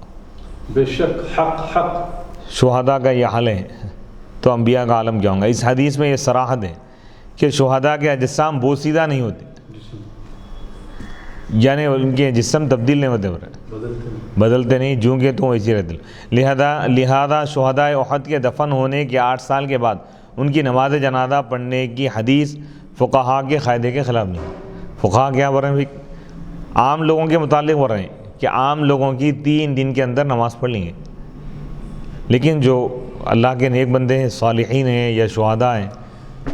Speaker 2: بے شک حق۔
Speaker 1: شہداء کا یہ حال ہے تو انبیاء کا عالم کیا ہوگا؟ اس حدیث میں یہ صراحت ہے کہ شہداء کے اجسام بوسیدہ نہیں ہوتے، یعنی ان کے جسم تبدیل نہیں ہوتے، بدلتے نہیں، جوں کہ تو ویسے رہتے۔ لہذا شہدائے احد کے دفن ہونے کے 8 سال کے بعد ان کی نماز جنازہ پڑھنے کی حدیث فقہا کے قاعدے کے خلاف نہیں۔ فقہا کیا بول رہے ہیں؟ عام لوگوں کے متعلق بول رہے ہیں کہ عام لوگوں کی 3 دن کے اندر نماز پڑھ لیں گے، لیکن جو اللہ کے نیک بندے ہیں، صالحین ہیں یا شہداء ہیں،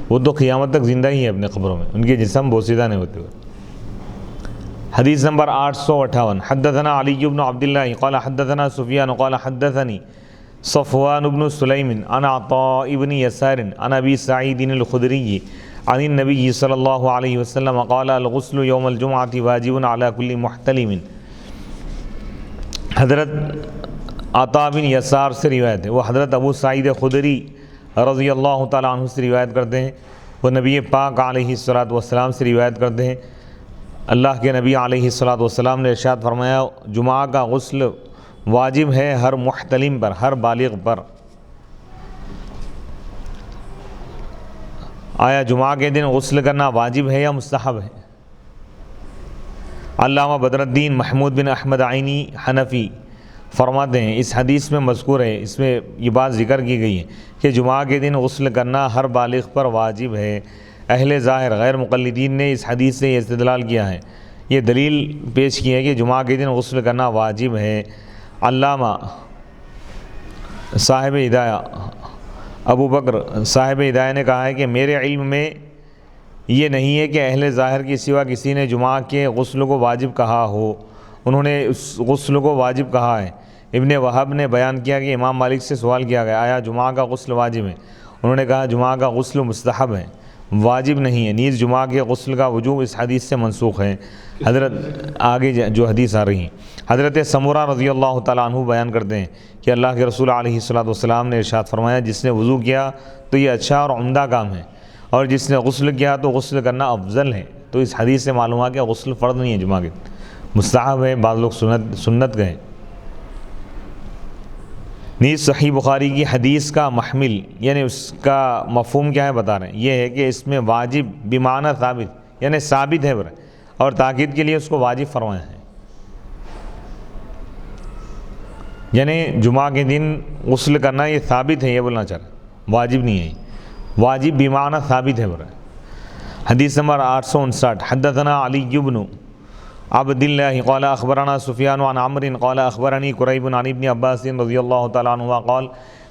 Speaker 1: وہ تو قیامت تک زندہ ہی ہیں اپنے قبروں میں، ان کے جسم بوسیدہ نہیں ہوتے ہوئے۔ حدیث نمبر 858۔ حدثنا علی بن عبداللہ قال حدثنا سفیان قال حدثنی صفوان بن سلیم عن عطاء بن یسار عن ابی سعید الخدری عن النبی صلی اللہ علیہ وسلم قال الغسل یوم الجمعۃ واجب علی کل محتلم۔ حضرت عطاء بن یسار سے روایت ہے، وہ حضرت ابو سعید خدری رضی اللہ تعالیٰ عنہ سے روایت کرتے ہیں، وہ نبی پاک علیہ الصلوۃ والسلام سے روایت کرتے ہیں۔ اللہ کے نبی علیہ الصلوۃ والسلام نے ارشاد فرمایا، جمعہ کا غسل واجب ہے ہر محتلم پر، ہر بالغ پر۔ آیا جمعہ کے دن غسل کرنا واجب ہے یا مستحب ہے؟ علامہ بدر الدین محمود بن احمد عینی حنفی فرماتے ہیں اس حدیث میں مذکور ہے، اس میں یہ بات ذکر کی گئی ہے کہ جمعہ کے دن غسل کرنا ہر بالغ پر واجب ہے۔ اہل ظاہر غیر مقلدین نے اس حدیث سے یہ استدلال کیا ہے، یہ دلیل پیش کی ہے کہ جمعہ کے دن غسل کرنا واجب ہے۔ علامہ صاحب ہدایہ ابو بکر صاحب ہدایہ نے کہا ہے کہ میرے علم میں یہ نہیں ہے کہ اہل ظاہر کے سوا کسی نے جمعہ کے غسل کو واجب کہا ہو، انہوں نے اس غسل کو واجب کہا ہے۔ ابن وہب نے بیان کیا کہ امام مالک سے سوال کیا گیا آیا جمعہ کا غسل واجب ہے، انہوں نے کہا جمعہ کا غسل مستحب ہے، واجب نہیں ہے، نیز جمعہ کے غسل کا وجوب اس حدیث سے منسوخ ہے۔ حضرت آگے جو حدیث آ رہی ہیں، حضرت سمورہ رضی اللہ تعالیٰ عنہ بیان کرتے ہیں کہ اللہ کے رسول علیہ الصلوۃ والسلام نے ارشاد فرمایا جس نے وضو کیا تو یہ اچھا اور عمدہ کام ہے، اور جس نے غسل کیا تو غسل کرنا افضل ہے۔ تو اس حدیث سے معلوم ہوا کہ غسل فرض نہیں ہے، جمعہ کے مستحب ہے، بعض لوگ سنت گئے۔ نیز صحیح بخاری کی حدیث کا محمل یعنی اس کا مفہوم کیا ہے بتا رہے ہیں، یہ ہے کہ اس میں واجب بمعنی ثابت یعنی ثابت ہے اور تاکید کے لیے اس کو واجب فرمایا ہے، یعنی جمعہ کے دن غسل کرنا یہ ثابت ہے، یہ بولنا چاہ رہا ہے، واجب نہیں ہے، واجب بمعنی ثابت ہے حدیث نمبر 859 حدثنا علی بن عبد اللہ قال اخبرنا سفیان عن عمرو قال اخبرنی قریب عن ابن عباس رضی اللہ تعالی عنہ قال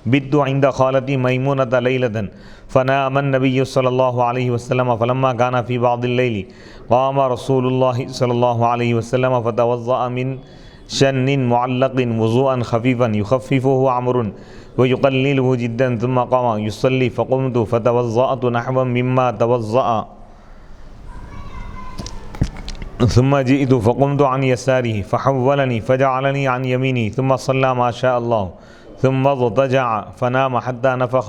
Speaker 1: بت عند خالتی میمونة لیلة فنام النبی صلی اللہ علیہ وسلم فلما كان في بعض الليل قام رسول الله صلی اللہ علیہ وسلم فتوضأ من شن معلق وضوءا خفيفا يخففه عمرو ويقلله جدا ثم قام يصلي فقمت فتوضأت نحوا مما توضأ ثم جئت فقمت عن يساره فحولني فجعلني عن يميني ثم صلى ما شاء الله ثم اضطجع فنام حتى نفخ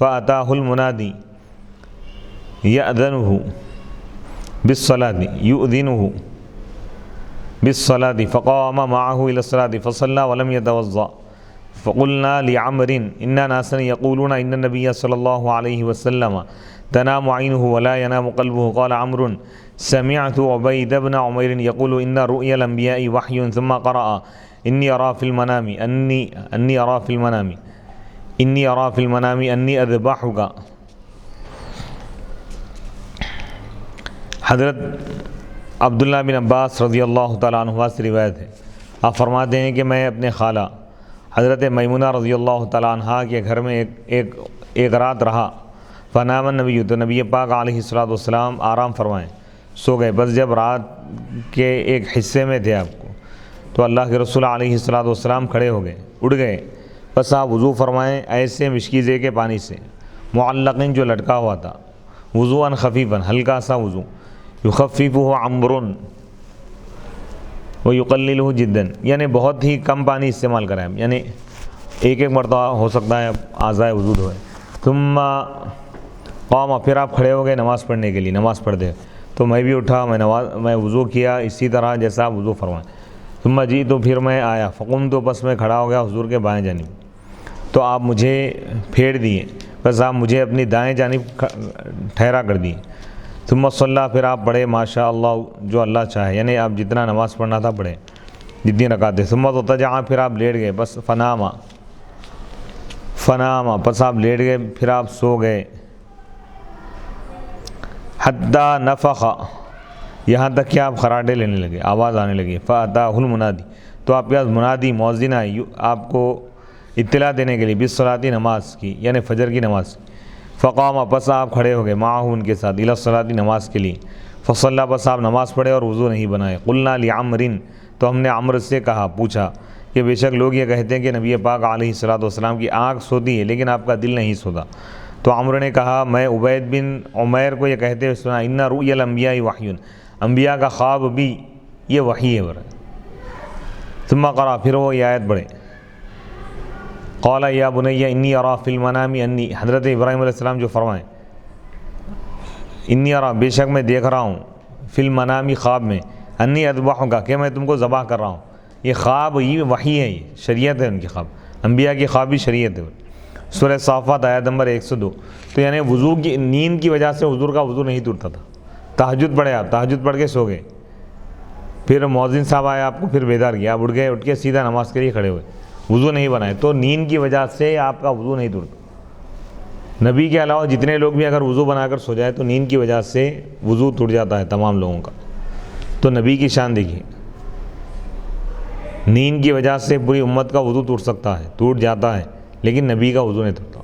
Speaker 1: فأتاه المنادي يؤذنه بالصلاة فقام معه إلى الصلاة فصلى ولم يتوضأ فقلنا لعمر إن ناسا يقولون إن النبي صلى الله عليه وسلم تنام عينه ولا ينام قلبه قال عمرو سمعت عبيد بن عمير يقول إن رؤيا الأنبياء وحي ثم قرأ إني أرى في المنام أني أذبحك۔ حضرت عبداللہ بن عباس رضی اللہ تعالیٰ عنہ سے روایت ہے، آپ فرماتے ہیں کہ میں اپنے خالہ حضرت میمونہ رضی اللہ تعالیٰ عنہ کے گھر میں ایک رات رہا، فنام النبی تو نبی پاک علیہ الصلوۃ والسلام آرام فرمائیں، سو گئے، بس جب رات کے ایک حصے میں تھے آپ کو تو اللہ کے رسول علیہ الصلوۃ والسلام کھڑے ہو گئے، اٹھ گئے، بس آپ وضو فرمائیں ایسے مشکیزے کے پانی سے معلقن جو لٹکا ہوا تھا، وضوءا خفیفا ہلکا سا وضو، یخففہ عمرو ویقللہ جدا یعنی بہت ہی کم پانی استعمال کریں، یعنی ایک مرتبہ ہو سکتا ہے اعضائے وضو دھوئے۔ ثم قام پھر آپ کھڑے ہو گئے نماز پڑھنے کے لیے، نماز پڑھتے تو میں بھی اٹھا، میں وضو کیا اسی طرح جیسا آپ وضو فرمائیں۔ ثم جی تو پھر میں آیا، فقمت تو بس میں کھڑا ہو گیا حضور کے بائیں جانب، تو آپ مجھے پھیر دیے، بس آپ مجھے اپنی دائیں جانب ٹھہرا کر دیے۔ ثم صلی پھر آپ پڑھے ماشاء اللہ جو اللہ چاہے، یعنی آپ جتنا نماز پڑھنا تھا پڑھے، جتنی رکعتیں۔ ثم اضطجع پھر آپ لیٹ گئے، بس فناما پس آپ لیٹ گئے، پھر آپ سو گئے، حتی نفخ یہاں تک کہ آپ خراٹے لینے لگے، آواز آنے لگی، فاتاہ المنادی تو آپ کے پاس منادی مؤذن آئی آپ کو اطلاع دینے کے لیے، بالصلاۃ نماز کی یعنی فجر کی نماز کی۔ فقام پس آپ کھڑے ہو گئے، معہ ان کے ساتھ، الی الصلاۃ نماز کے لیے، فصلی پس آپ نماز پڑھے اور وضو نہیں بنائے۔ قلنا لعمر تو ہم نے عمر سے کہا، پوچھا کہ بے شک لوگ یہ کہتے ہیں کہ نبی پاک علیہ الصلوۃ والسلام کی آنکھ سوتی ہے لیکن آپ کا دل نہیں سوتا، تو عمر نے کہا میں عبید بن عمیر کو یہ کہتے ہوئے سنا، ان رؤیا الانبیاء وحی انبیاء کا خواب بھی یہ وحی ہے۔ ثم قرأ پھر وہ یہ آیت پڑھے، قال یا بنی انی ارا فی المنام انی، حضرت ابراہیم علیہ السلام جو فرمائیں انی ارا بے شک میں دیکھ رہا ہوں، فی المنام خواب میں، انی اذبحک کہ میں تم کو ذبح کر رہا ہوں۔ یہ خواب یہ وحی ہے، یہ شریعت ہے ان کی خواب، انبیاء کی خواب بھی شریعت ہے۔ سورہ صافات آیت نمبر 102۔ تو یعنی وضو کی نیند کی وجہ سے حضور کا وضو نہیں ٹوٹتا تھا، تہجد پڑھے آپ، تہجد پڑھ کے سو گئے، پھر مؤذن صاحب آیا، آپ کو پھر بیدار کیا، آپ اٹھ کے سیدھا نماز کے لیے کھڑے ہوئے، وضو نہیں بنائے، تو نیند کی وجہ سے آپ کا وضو نہیں ٹوٹتا۔ نبی کے علاوہ جتنے لوگ بھی اگر وضو بنا کر سو جائے تو نیند کی وجہ سے وضو ٹوٹ جاتا ہے تمام لوگوں کا۔ تو نبی کی شان دیکھیے، نیند کی وجہ سے پوری امت کا وضو ٹوٹ سکتا ہے، ٹوٹ جاتا ہے، لیکن نبی کا وضو نہیں ٹوٹتا۔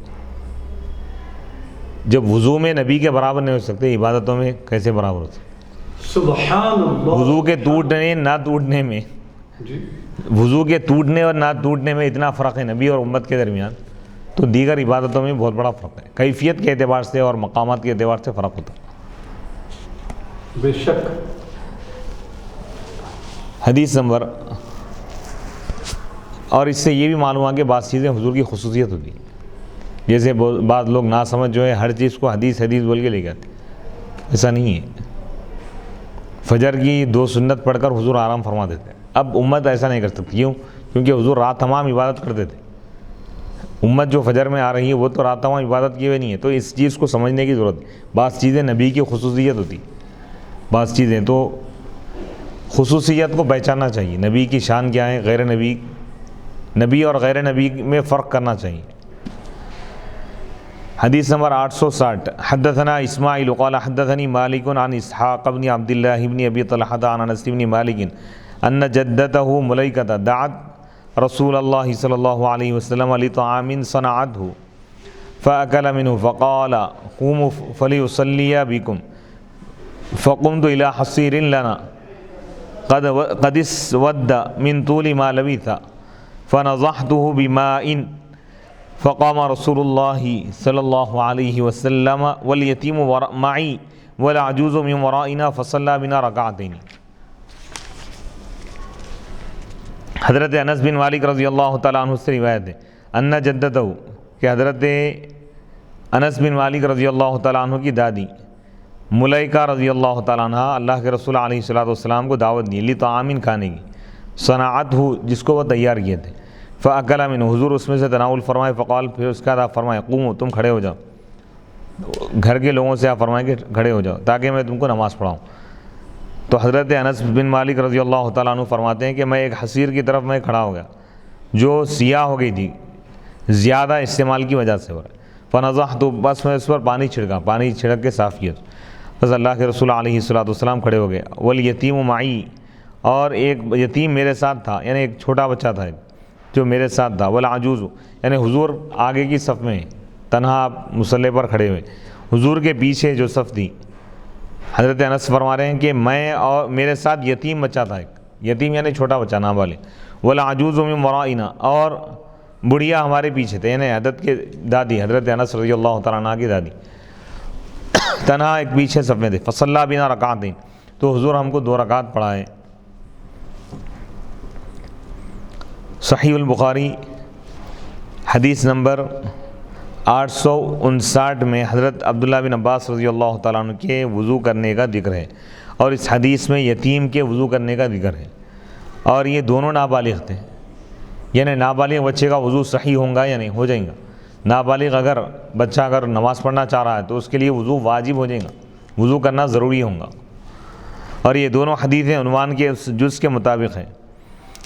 Speaker 1: جب وضو میں نبی کے برابر نہیں ہو سکتے، عبادتوں میں کیسے برابر ہو سکتے؟
Speaker 2: سبحان اللہ۔
Speaker 1: وضو کے ٹوٹنے نہ ٹوٹنے میں،
Speaker 2: جی
Speaker 1: وضو کے ٹوٹنے اور نہ ٹوٹنے میں اتنا فرق ہے نبی اور امت کے درمیان، تو دیگر عبادتوں میں بہت بڑا فرق ہے، کیفیت کے اعتبار سے اور مقامات کے اعتبار سے فرق ہوتا ہے۔
Speaker 2: بے شک۔
Speaker 1: حدیث نمبر، اور اس سے یہ بھی معلوم ہے کہ بعض چیزیں حضور کی خصوصیت ہوتی ہیں، جیسے بعض لوگ نہ سمجھ جو ہے ہر چیز کو حدیث بول کے لے جاتے، ایسا نہیں ہے۔ فجر کی 2 سنت پڑھ کر حضور آرام فرما دیتے ہیں، اب امت ایسا نہیں کر سکتی، کیوں؟ کیونکہ حضور رات تمام عبادت کرتے تھے، امت جو فجر میں آ رہی ہے وہ تو رات تمام عبادت کیے ہوئے نہیں ہے، تو اس چیز کو سمجھنے کی ضرورت ہے۔ بعض چیزیں نبی کی خصوصیت ہوتی، بعض چیزیں تو خصوصیت کو پہچاننا چاہیے، نبی کی شان کیا ہے، غیر نبی اور غیر نبی میں فرق کرنا چاہیے۔ حدیث نمبر 860، حدثنا اسماعیل قال حدثني مالک عن اسحاق بن عبد الله بن ابی طلحة عن انس بن مالک ان جدته ملیکۃ دعت رسول اللہ صلی اللہ علیہ وسلم لطعام صنعته فأكل منه فقال قوموا فليصلي بكم فقمت إلى حصير لنا قد اسود من طول ما لبث فنضحته بماء فقام رسول اللہ صلی اللہ علیہ وسلم والیتیم معی والعجوز من ورائنا فصلی بنا رکعتین۔ حضرت انس بن مالک رضی اللہ تعالیٰ عنہ سے روایت ہے، ان جدتہ، کہ حضرت انس بن مالک رضی اللہ تعالیٰ عنہ کی دادی ملیکہ رضی اللہ تعالیٰ عنہ اللہ کے رسول علیہ الصلوۃ والسلام کو دعوت دی لطعام کھانے کی، صنعت ہو جس کو وہ تیار کیے تھے، فاکل منہ حضور اس میں سے تناول فرمائے، فقال پھر اس کے بعد آپ فرمائے قوموا تم کھڑے ہو جاؤ، گھر کے لوگوں سے آپ فرمائیں کہ کھڑے ہو جاؤ تاکہ میں تم کو نماز پڑھاؤں۔ تو حضرت انس بن مالک رضی اللہ تعالیٰ عنہ فرماتے ہیں کہ میں ایک حصیر کی طرف میں کھڑا ہو گیا جو سیاہ ہو گئی تھی زیادہ استعمال کی وجہ سے، فنضحت، بس میں اس پر پانی چھڑک کے صاف کیا، بس اللہ کے رسول علیہ الصلوۃ والسلام کھڑے ہو گئے، والیتیم معی، اور ایک یتیم میرے ساتھ تھا، یعنی ایک چھوٹا بچہ تھا جو میرے ساتھ تھا، والعجوز، یعنی حضور آگے کی صف میں تنہا مصلی پر کھڑے ہوئے، حضور کے پیچھے جو صف تھی، حضرت انس فرما رہے ہیں کہ میں اور میرے ساتھ یتیم بچہ تھا، ایک یتیم یعنی چھوٹا بچہ نابالغ، والعجوز من ورائنا، اور بڑھیا ہمارے پیچھے تھے، یعنی حضرت کے دادی حضرت انس رضی اللہ تعالیٰ عنہ کی دادی تنہا ایک پیچھے صف میں تھے، فصلی بنا رکعتین، تو حضور ہم کو 2 رکعت پڑھائے۔ صحیح البخاری حدیث نمبر 859 میں حضرت عبداللہ بن عباس رضی اللہ تعالیٰ عنہ کے وضو کرنے کا ذکر ہے، اور اس حدیث میں یتیم کے وضو کرنے کا ذکر ہے، اور یہ دونوں نابالغ تھے، یعنی نابالغ بچے کا وضو صحیح ہوگا یا نہیں، ہو جائے گا۔ نابالغ بچہ اگر نماز پڑھنا چاہ رہا ہے تو اس کے لیے وضو واجب ہو جائے گا، وضو کرنا ضروری ہوگا، اور یہ دونوں حدیثیں عنوان کے اس جز کے مطابق ہیں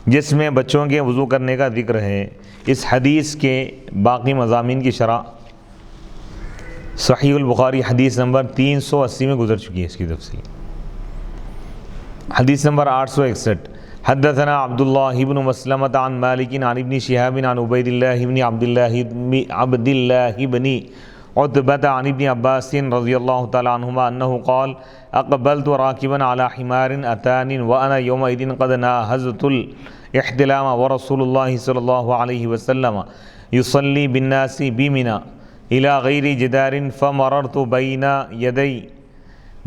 Speaker 1: جس میں بچوں کے وضو کرنے کا ذکر ہے۔ اس حدیث کے باقی مضامین کی شرح صحیح البخاری حدیث نمبر 380 میں گزر چکی ہے، اس کی تفصیل۔ حدیث نمبر 861، حدثنا عبداللہ بن مسلمۃ عن مالک عن ابن شہاب عن عبید اللہ بن عبد اللہ بن عتبۃ عن ابن عباس رضی اللہ تعالی عنہما انہ قال اقبلت راکبا علی حمار اتانی وانا یومئذ قد ناہزت الاحتلام ورسول اللہ صلی اللہ علیہ وسلم یصلی بالناس بمنى الى غیر جدار فمررت بین یدی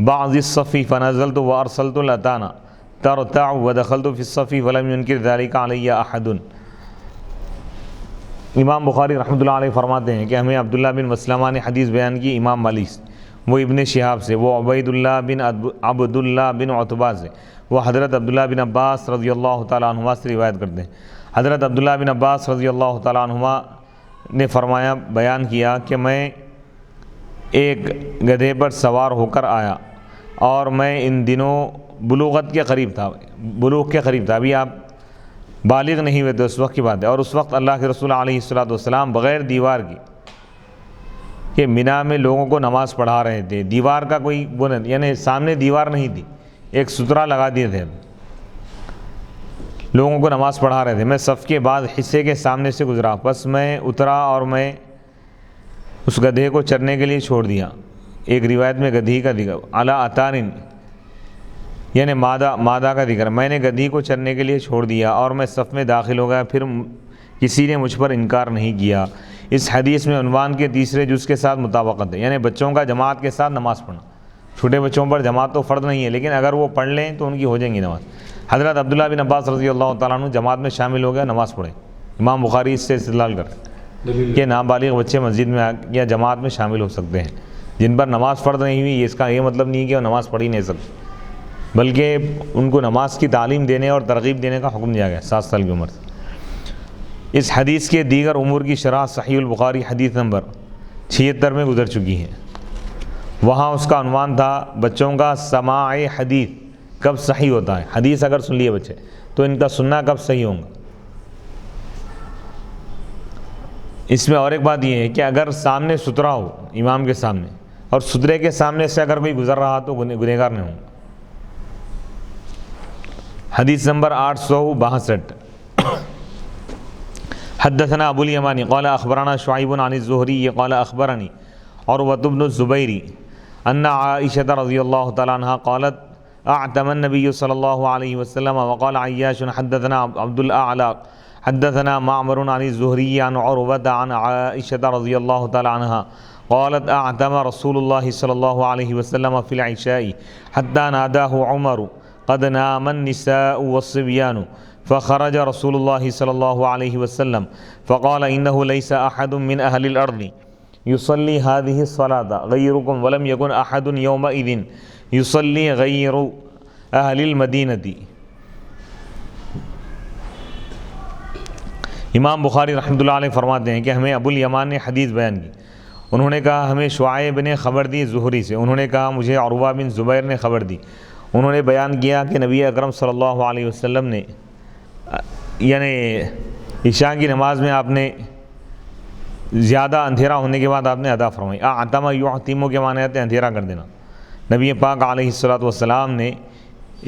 Speaker 1: بعض الصف فنزلت وارسلت الاتانا ترتع ودخلت في الصف ولم ينكر ذلك علی احد۔ امام بخاری رحمۃ اللہ علیہ فرماتے ہیں کہ ہمیں عبداللہ بن مسلمہ نے حدیث بیان کی امام مالک سے، وہ ابن شہاب سے، وہ عبید اللہ بن عبداللہ بن عتبہ سے، وہ حضرت عبداللہ بن عباس رضی اللہ تعالیٰ عنہما سے روایت کرتے ہیں۔ حضرت عبداللہ بن عباس رضی اللہ تعالیٰ عنہما نے فرمایا، بیان کیا کہ میں ایک گدھے پر سوار ہو کر آیا، اور میں ان دنوں بلوغت کے قریب تھا، بلوغ کے قریب تھا، ابھی آپ بالغ نہیں ہوئے تھے، اس وقت کی بات ہے. اور اس وقت اللہ کے رسول علیہ الصلوۃ والسلام بغیر دیوار کی کہ مینا میں لوگوں کو نماز پڑھا رہے تھے. دیوار کا کوئی وہ نہیں، یعنی سامنے دیوار نہیں تھی، ایک سترہ لگا دیے تھے، لوگوں کو نماز پڑھا رہے تھے. میں صف کے بعد حصے کے سامنے سے گزرا، پس میں اترا اور میں اس گدھے کو چرنے کے لیے چھوڑ دیا. ایک روایت میں گدھی کا ذکر اعلیٰ اتارن یعنی مادہ کا ذکر، میں نے گدھی کو چرنے کے لیے چھوڑ دیا اور میں صف میں داخل ہو گیا، پھر کسی نے مجھ پر انکار نہیں کیا. اس حدیث میں عنوان کے تیسرے جز کے ساتھ مطابقت ہے، یعنی بچوں کا جماعت کے ساتھ نماز پڑھنا. چھوٹے بچوں پر جماعت تو فرض نہیں ہے، لیکن اگر وہ پڑھ لیں تو ان کی ہو جائیں گی نماز. حضرت عبداللہ بن عباس رضی اللہ تعالیٰ عنہ جماعت میں شامل ہو گیا، نماز پڑھے. امام بخاری اس سے استدلال کر رہے ہیں کہ نابالغ بچے مسجد میں یا جماعت میں شامل ہو سکتے ہیں. جن پر نماز فرض نہیں ہوئی، اس کا یہ مطلب نہیں کہ وہ نماز پڑھ ہی نہیں سکتے، بلکہ ان کو نماز کی تعلیم دینے اور ترغیب دینے کا حکم دیا گیا 7 سال کی عمر سے. اس حدیث کے دیگر امور کی شرح صحیح البخاری حدیث نمبر 76 میں گزر چکی ہے. وہاں اس کا عنوان تھا بچوں کا سماع حدیث کب صحیح ہوتا ہے. حدیث اگر سن لیے بچے تو ان کا سننا کب صحیح ہوگا. اس میں اور ایک بات یہ ہے کہ اگر سامنے سترا ہو امام کے سامنے، اور سترے کے سامنے سے اگر کوئی گزر رہا تو گنہگار نہیں ہوں. حدیث نمبر 862. حدثنا ابو الیمانی قال اخبرنا شعیب عن الزہری قال اخبرنی عروۃ بن الزبیر ان عائشہ رضی اللہ تعالی عنہا قالت اعتم النبی صلی اللہ علیہ وسلم وقال عیاش حدثنا عبد الاعلی حدثنا معمر عن الزہری عن عروۃ عن عائشہ رضی اللہ تعالی عنہا قالت اعتم رسول اللہ صلی اللہ علیہ وسلم فی العشاء حتى ناداه عمر قد نام النساء والصبيان فخرج رسول الله صلى الله عليه وسلم فقال إنه ليس أحد من أهل الأرض يصلي هذه الصلاة غيركم ولم يكن أحد يومئذ يصلي غير أهل المدينة. امام بخاری رحمۃ اللہ علیہ فرماتے ہیں کہ ہمیں ابو الیمان نے حدیث بیان کی. انہوں نے کہا ہمیں شعیب نے خبر دی زہری سے. انہوں نے کہا مجھے عروہ بن زبیر نے خبر دی. انہوں نے بیان کیا کہ نبی اکرم صلی اللہ علیہ وسلم نے یعنی عشاء کی نماز میں آپ نے زیادہ اندھیرا ہونے کے بعد آپ نے ادا فرمائی. اعتم یعتم کے معنی آتے ہیں اندھیرا کر دینا. نبی پاک علیہ الصلوۃ والسلام نے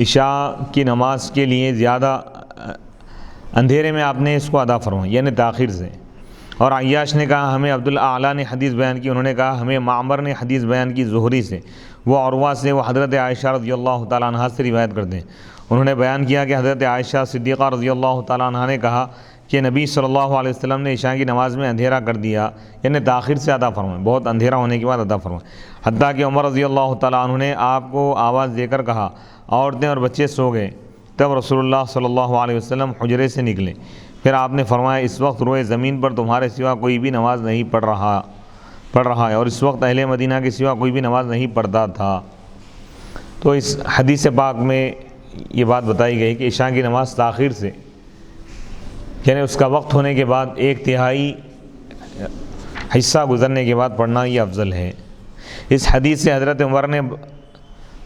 Speaker 1: عشاء کی نماز کے لیے زیادہ اندھیرے میں آپ نے اس کو ادا فرمائی، یعنی تاخیر سے. اور عیاش نے کہا ہمیں عبد الاعلی نے حدیث بیان کی. انہوں نے کہا ہمیں معمر نے حدیث بیان کی زہری سے، وہ عروہ سے، وہ حضرت عائشہ رضی اللہ تعالیٰ عنہ سے روایت کرتے ہیں. انہوں نے بیان کیا کہ حضرت عائشہ صدیقہ رضی اللہ تعالیٰ عنہ نے کہا کہ نبی صلی اللہ علیہ وسلم نے عشاء کی نماز میں اندھیرا کر دیا، یعنی تاخیر سے ادا فرمائے، بہت اندھیرا ہونے کے بعد ادا فرمائے. حتیٰ کہ عمر رضی اللہ تعالیٰ عنہ نے آپ کو آواز دے کر کہا، عورتیں اور بچے سو گئے. تب رسول اللہ صلی اللہ علیہ وسلم حجرے سے نکلے. پھر آپ نے فرمایا اس وقت روئے زمین پر تمہارے سوا کوئی بھی نماز نہیں پڑھ رہا ہے، اور اس وقت اہل مدینہ کے سوا کوئی بھی نماز نہیں پڑھتا تھا. تو اس حدیث پاک میں یہ بات بتائی گئی کہ عشاء کی نماز تاخیر سے، یعنی اس کا وقت ہونے کے بعد 1/3 حصہ گزرنے کے بعد پڑھنا یہ افضل ہے. اس حدیث سے حضرت عمر نے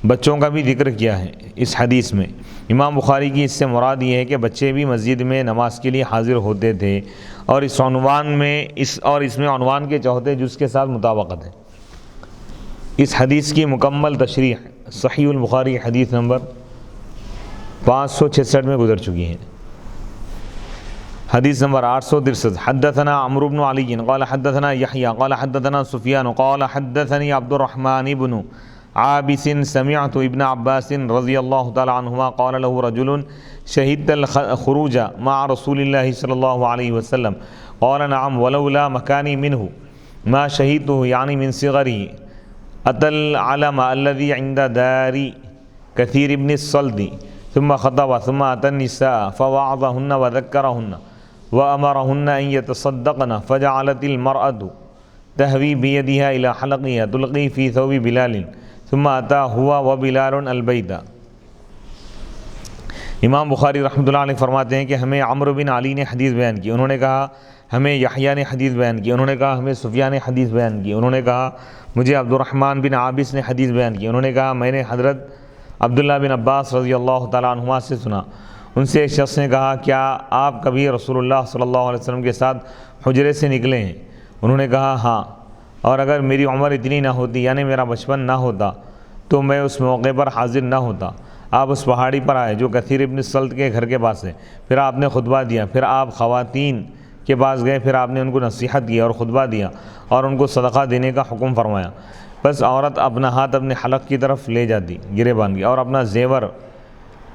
Speaker 1: بچوں کا بھی ذکر کیا ہے. اس حدیث میں امام بخاری کی اس سے مراد یہ ہے کہ بچے بھی مسجد میں نماز کے لیے حاضر ہوتے تھے، اور اس میں عنوان کے چوتھے جز کے ساتھ مطابقت ہے. اس حدیث کی مکمل تشریح صحیح البخاری حدیث نمبر 566 میں گزر چکی ہے. حدیث نمبر 863. حدثنا عمرو بن علی قال حدثنا یحییٰ قال حدثنا سفیان قال حدثنی عبد الرحمن بن عابس سمعت ابن عباس رضی اللہ تعالی عنہما قال له رجل شهدت الخروج مع رسول الله صلی اللہ علیہ وسلم قال نعم ولولا مكاني منه ما شهدته يعني من صغره أتى العلم الذي عند دار كثير بن الصلد ثم خطب ثم أتى النساء فوعظهن وذكرهن وأمرهن أن يتصدقن فجعلت المرأة تهوي بيدها إلى حلقها تلقي في ثوب بلال ثم أتى هو وبلال البيت. امام بخاری رحمۃ اللہ علیہ فرماتے ہیں کہ ہمیں عمرو بن علی نے حدیث بیان کی. انہوں نے کہا ہمیں یحییٰ نے حدیث بیان کی. انہوں نے کہا ہمیں سفیان نے حدیث بیان کی. انہوں نے کہا مجھے عبد الرحمن بن عابس نے حدیث بیان کی. انہوں نے کہا میں نے حضرت عبداللہ بن عباس رضی اللہ تعالیٰ عنہما سے سنا، ان سے ایک شخص نے کہا کیا آپ کبھی رسول اللہ صلی اللہ علیہ وسلم کے ساتھ حجرے سے نکلے ہیں؟ انہوں نے کہا ہاں، اور اگر میری عمر اتنی نہ ہوتی یعنی میرا بچپن نہ ہوتا تو میں اس موقع پر حاضر نہ ہوتا۔ آپ اس پہاڑی پر آئے جو کثیر ابن سلط کے گھر کے پاس ہے، پھر آپ نے خطبہ دیا، پھر آپ خواتین کے پاس گئے، پھر آپ نے ان کو نصیحت کی اور خطبہ دیا اور ان کو صدقہ دینے کا حکم فرمایا۔ بس عورت اپنا ہاتھ اپنے حلق کی طرف لے جاتی گرے باندھ کے اور اپنا زیور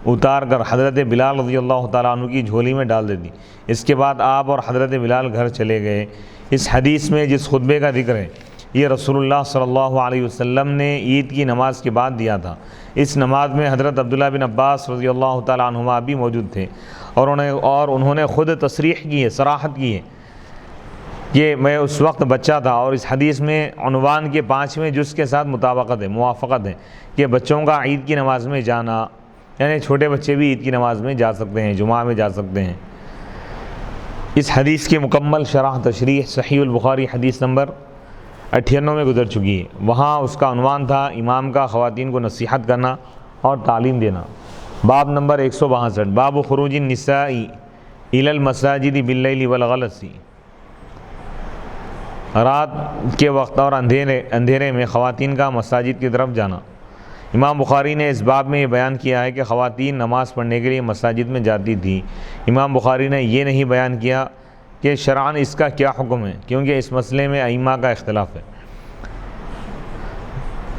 Speaker 1: اتار کر حضرت بلال رضی اللہ تعالیٰ عنہ کی جھولی میں ڈال دیتی۔ اس کے بعد آپ اور حضرت بلال گھر چلے گئے۔ اس حدیث میں جس خطبے کا ذکر ہے یہ رسول اللہ صلی اللہ علیہ وسلم نے عید کی نماز کے بعد دیا تھا۔ اس نماز میں حضرت عبداللہ بن عباس رضی اللہ تعالیٰ عنہما بھی موجود تھے اور انہوں نے خود تصریح کی ہے، صراحت کی ہے کہ میں اس وقت بچہ تھا، اور اس حدیث میں عنوان کے 5ویں جز کے ساتھ مطابقت ہے، موافقت ہے کہ بچوں کا عید کی نماز میں جانا، یعنی چھوٹے بچے بھی عید کی نماز میں جا سکتے ہیں، جمعہ میں جا سکتے ہیں۔ اس حدیث کی مکمل شرح تشریح صحیح البخاری حدیث نمبر 98 میں گزر چکی ہے۔ وہاں اس کا عنوان تھا امام کا خواتین کو نصیحت کرنا اور تعلیم دینا۔ باب نمبر 162، باب خروج النساء الی المساجد باللیل والغلس، رات کے وقت اور اندھیرے میں خواتین کا مساجد کی طرف جانا۔ امام بخاری نے اس باب میں یہ بیان کیا ہے کہ خواتین نماز پڑھنے کے لیے مساجد میں جاتی تھی۔ امام بخاری نے یہ نہیں بیان کیا کہ شرعاً اس کا کیا حکم ہے، کیونکہ اس مسئلے میں ائمہ کا اختلاف ہے۔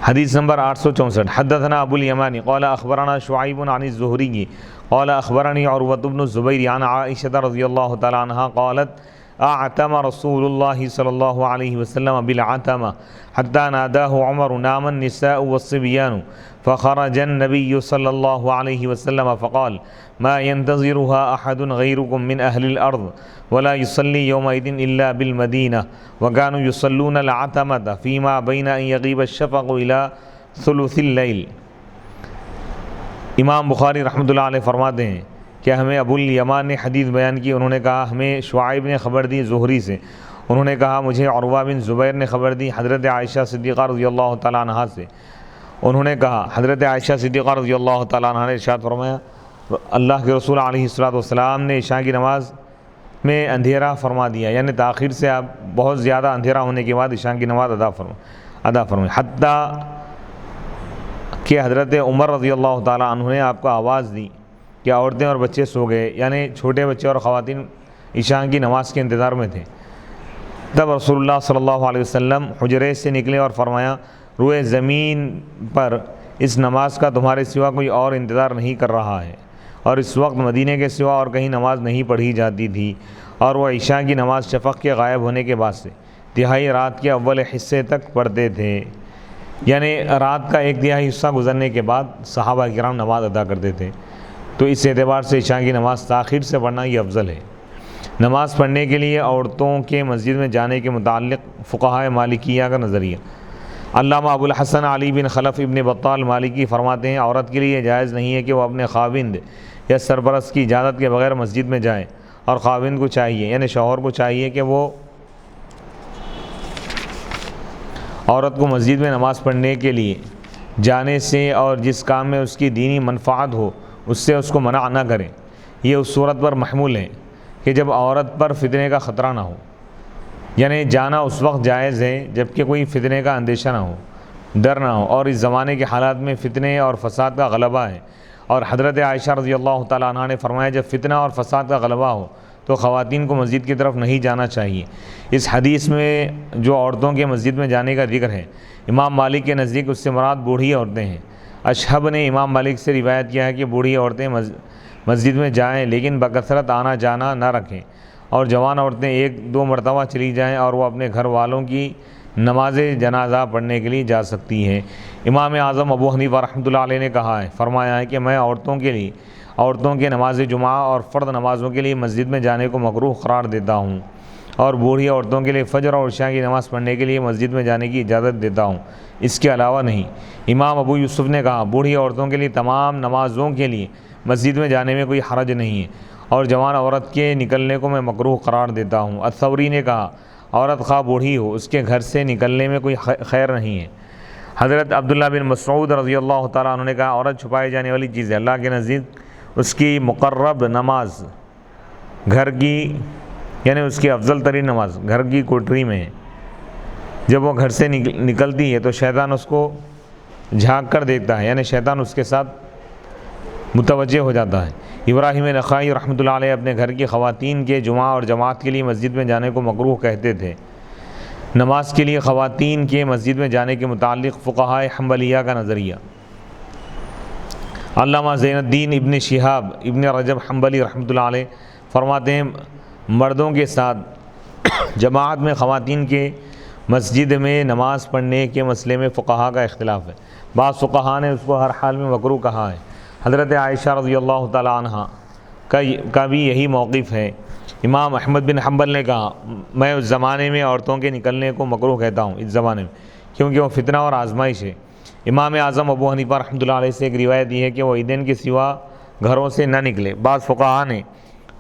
Speaker 1: حدیث نمبر 864، حدثنا ابو الیمانی قال اخبرنا شعیب عن الزہری قال اخبرنی عروۃ بن الزبیر عن عائشہ رضی اللہ تعالی عنہا قالت اعتم رسول اللہ صلی اللہ علیہ وسلم بالعتمہ حتی ناداہ عمر نام النساء والصبیان فخرج النبی صلی اللہ علیہ وسلم فقال ما ينتظرها احد غیرکم من اہل الارض ولا يصلي يومئذ الا بالمدینہ وكانوا يصلون العتمة فيما بين ان يغيب الشفق الى ثلث اللیل۔ امام بخاری رحمۃ اللہ علیہ فرماتے ہیں کہ ہمیں ابو الیمان نے حدیث بیان کی، انہوں نے کہا ہمیں شعیب نے خبر دی زہری سے، انہوں نے کہا مجھے عروہ بن زبیر نے خبر دی حضرت عائشہ صدیقہ رضی اللہ تعالیٰ عنہ سے، انہوں نے کہا حضرت عائشہ صدیقہ رضی اللہ تعالیٰ عنہ نے ارشاد فرمایا اللہ کے رسول علیہ الصلوۃ والسلام نے عشاء کی نماز میں اندھیرا فرما دیا، یعنی تاخیر سے آپ بہت زیادہ اندھیرا ہونے کے بعد عشاء کی نماز ادا فرمائیں، حتیٰ کہ حضرت عمر رضی اللہ تعالیٰ عنہ نے آپ کو آواز دی کہ عورتیں اور بچے سو گئے، یعنی چھوٹے بچے اور خواتین عشاء کی نماز کے انتظار میں تھے۔ تب رسول اللہ صلی اللہ علیہ وسلم حجرے سے نکلے اور فرمایا روئے زمین پر اس نماز کا تمہارے سوا کوئی اور انتظار نہیں کر رہا ہے، اور اس وقت مدینے کے سوا اور کہیں نماز نہیں پڑھی جاتی تھی، اور وہ عشاء کی نماز شفق کے غائب ہونے کے بعد سے تہائی رات کے اول حصے تک پڑھتے تھے، یعنی رات کا ایک تہائی حصہ گزرنے کے بعد صحابہ کرام نماز ادا کرتے تھے۔ تو اس اعتبار سے عشاء کی نماز تاخیر سے پڑھنا یہ افضل ہے۔ نماز پڑھنے کے لیے عورتوں کے مسجد میں جانے کے متعلق فقہائے مالکیہ کا نظریہ، علامہ ابو الحسن علی بن خلف ابن بطال مالکی فرماتے ہیں عورت کے لیے جائز نہیں ہے کہ وہ اپنے خاوند یا سرپرست کی اجازت کے بغیر مسجد میں جائے، اور خاوند کو چاہیے یعنی شوہر کو چاہیے کہ وہ عورت کو مسجد میں نماز پڑھنے کے لیے جانے سے اور جس کام میں اس کی دینی منفعت ہو اس سے اس کو منع نہ کریں۔ یہ اس صورت پر محمول ہے کہ جب عورت پر فتنے کا خطرہ نہ ہو، یعنی جانا اس وقت جائز ہے جب کہ کوئی فتنے کا اندیشہ نہ ہو، ڈر نہ ہو، اور اس زمانے کے حالات میں فتنے اور فساد کا غلبہ ہے، اور حضرت عائشہ رضی اللہ تعالیٰ عنہ نے فرمایا جب فتنہ اور فساد کا غلبہ ہو تو خواتین کو مسجد کی طرف نہیں جانا چاہیے۔ اس حدیث میں جو عورتوں کے مسجد میں جانے کا ذکر ہے امام مالک کے نزدیک اس سے مراد بوڑھی عورتیں ہیں۔ اشہب نے امام مالک سے روایت کیا ہے کہ بوڑھی عورتیں مسجد میں جائیں لیکن بکثرت آنا جانا نہ رکھیں، اور جوان عورتیں 1-2 مرتبہ چلی جائیں اور وہ اپنے گھر والوں کی نماز جنازہ پڑھنے کے لیے جا سکتی ہیں۔ امام اعظم ابو حنیفہ رحمۃ اللہ علیہ نے کہا ہے، فرمایا ہے کہ میں عورتوں کے نماز جمعہ اور فرض نمازوں کے لیے مسجد میں جانے کو مکروہ قرار دیتا ہوں، اور بوڑھی عورتوں کے لیے فجر اور عشاء کی نماز پڑھنے کے لیے مسجد میں جانے کی اجازت دیتا ہوں، اس کے علاوہ نہیں۔ امام ابو یوسف نے کہا بوڑھی عورتوں کے لیے تمام نمازوں کے لیے مسجد میں جانے میں کوئی حرج نہیں ہے، اور جوان عورت کے نکلنے کو میں مکروہ قرار دیتا ہوں۔ الثوری نے کہا عورت خواہ بوڑھی ہو اس کے گھر سے نکلنے میں کوئی خیر نہیں ہے، حضرت عبداللہ بن مسعود رضی اللہ تعالیٰ عنہ نے کہا عورت چھپائے جانے والی چیز ہے اللہ کے نزدیک اس کی مقرب نماز گھر کی، یعنی اس کی افضل ترین نماز گھر کی کوٹری میں ہے۔ جب وہ گھر سے نکلتی ہے تو شیطان اس کو جھانک کر دیکھتا ہے، یعنی شیطان اس کے ساتھ متوجہ ہو جاتا ہے۔ ابراہیم نخعی رحمۃ اللہ علیہ اپنے گھر کی خواتین کے جمعہ اور جماعت کے لیے مسجد میں جانے کو مکروہ کہتے تھے۔ نماز کے لیے خواتین کے مسجد میں جانے کے متعلق فقہائے حنبلیہ کا نظریہ۔ علامہ زین الدین ابن شہاب ابن رجب حنبلی رحمۃ اللہ علیہ فرماتے ہیں مردوں کے ساتھ جماعت میں خواتین کے مسجد میں نماز پڑھنے کے مسئلے میں فقہا کا اختلاف ہے۔ بعض فقہا نے اس کو ہر حال میں مکروہ کہا ہے۔ حضرت عائشہ رضی اللہ تعالیٰ عنہ کا بھی یہی موقف ہے۔ امام احمد بن حنبل نے کہا میں اس زمانے میں عورتوں کے نکلنے کو مکروہ کہتا ہوں، اس زمانے میں، کیونکہ وہ فتنہ اور آزمائش ہے۔ امام اعظم ابو حنیفہ رحمۃ اللہ علیہ سے ایک روایت یہ ہے کہ وہ عیدین کے سوا گھروں سے نہ نکلے۔ بعض فقہا نے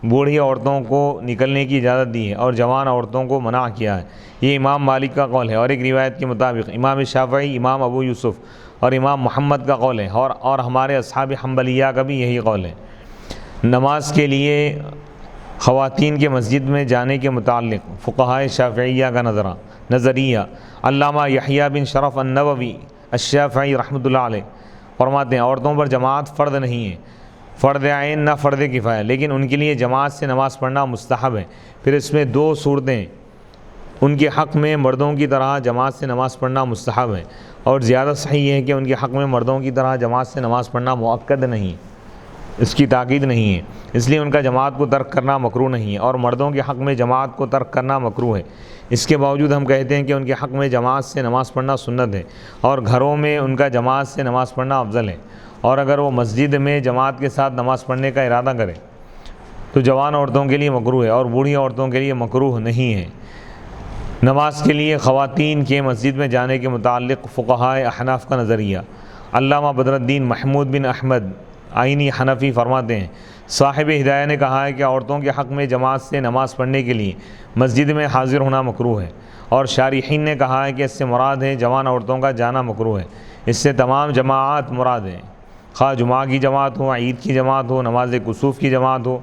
Speaker 1: بوڑھی عورتوں کو نکلنے کی اجازت دی ہے اور جوان عورتوں کو منع کیا ہے، یہ امام مالک کا قول ہے۔ اور ایک روایت کے مطابق امام شافعی، امام ابو یوسف اور امام محمد کا قول ہے، اور ہمارے اصحاب حنبلیہ کا بھی یہی قول ہے۔ نماز کے لیے خواتین کے مسجد میں جانے کے متعلق فقہائے شافعیہ کا نظریہ علامہ یحییٰ بن شرف النووی الشافعی رحمۃ اللہ علیہ فرماتے ہیں عورتوں پر جماعت فرض نہیں ہے، فرض عین نہ فرض کفایہ، لیکن ان کے لیے جماعت سے نماز پڑھنا مستحب ہے۔ پھر اس میں دو صورتیں ان کے حق میں مردوں کی طرح جماعت سے نماز پڑھنا مستحب ہے، اور زیادہ صحیح ہے کہ ان کے حق میں مردوں کی طرح جماعت سے نماز پڑھنا مؤکد نہیں، اس کی تاکید نہیں ہے، اس لیے ان کا جماعت کو ترک کرنا مکروہ نہیں ہے، اور مردوں کے حق میں جماعت کو ترک کرنا مکروہ ہے۔ اس کے باوجود ہم کہتے ہیں کہ ان کے حق میں جماعت سے نماز پڑھنا سنت ہے، اور گھروں میں ان کا جماعت سے نماز پڑھنا افضل ہے۔ اور اگر وہ مسجد میں جماعت کے ساتھ نماز پڑھنے کا ارادہ کرے تو جوان عورتوں کے لیے مکروہ ہے اور بوڑھی عورتوں کے لیے مکروہ نہیں ہے۔ نماز کے لیے خواتین کے مسجد میں جانے کے متعلق فقہائے احناف کا نظریہ علامہ بدر الدین محمود بن احمد عینی حنفی فرماتے ہیں صاحب ہدایہ نے کہا ہے کہ عورتوں کے حق میں جماعت سے نماز پڑھنے کے لیے مسجد میں حاضر ہونا مکروہ ہے، اور شارحین نے کہا ہے کہ اس سے مراد ہے جوان عورتوں کا جانا مکروہ ہے، اس سے تمام جماعت مراد ہیں، خواہ جمعہ کی جماعت ہو، عید کی جماعت ہو، نماز کسوف کی جماعت ہو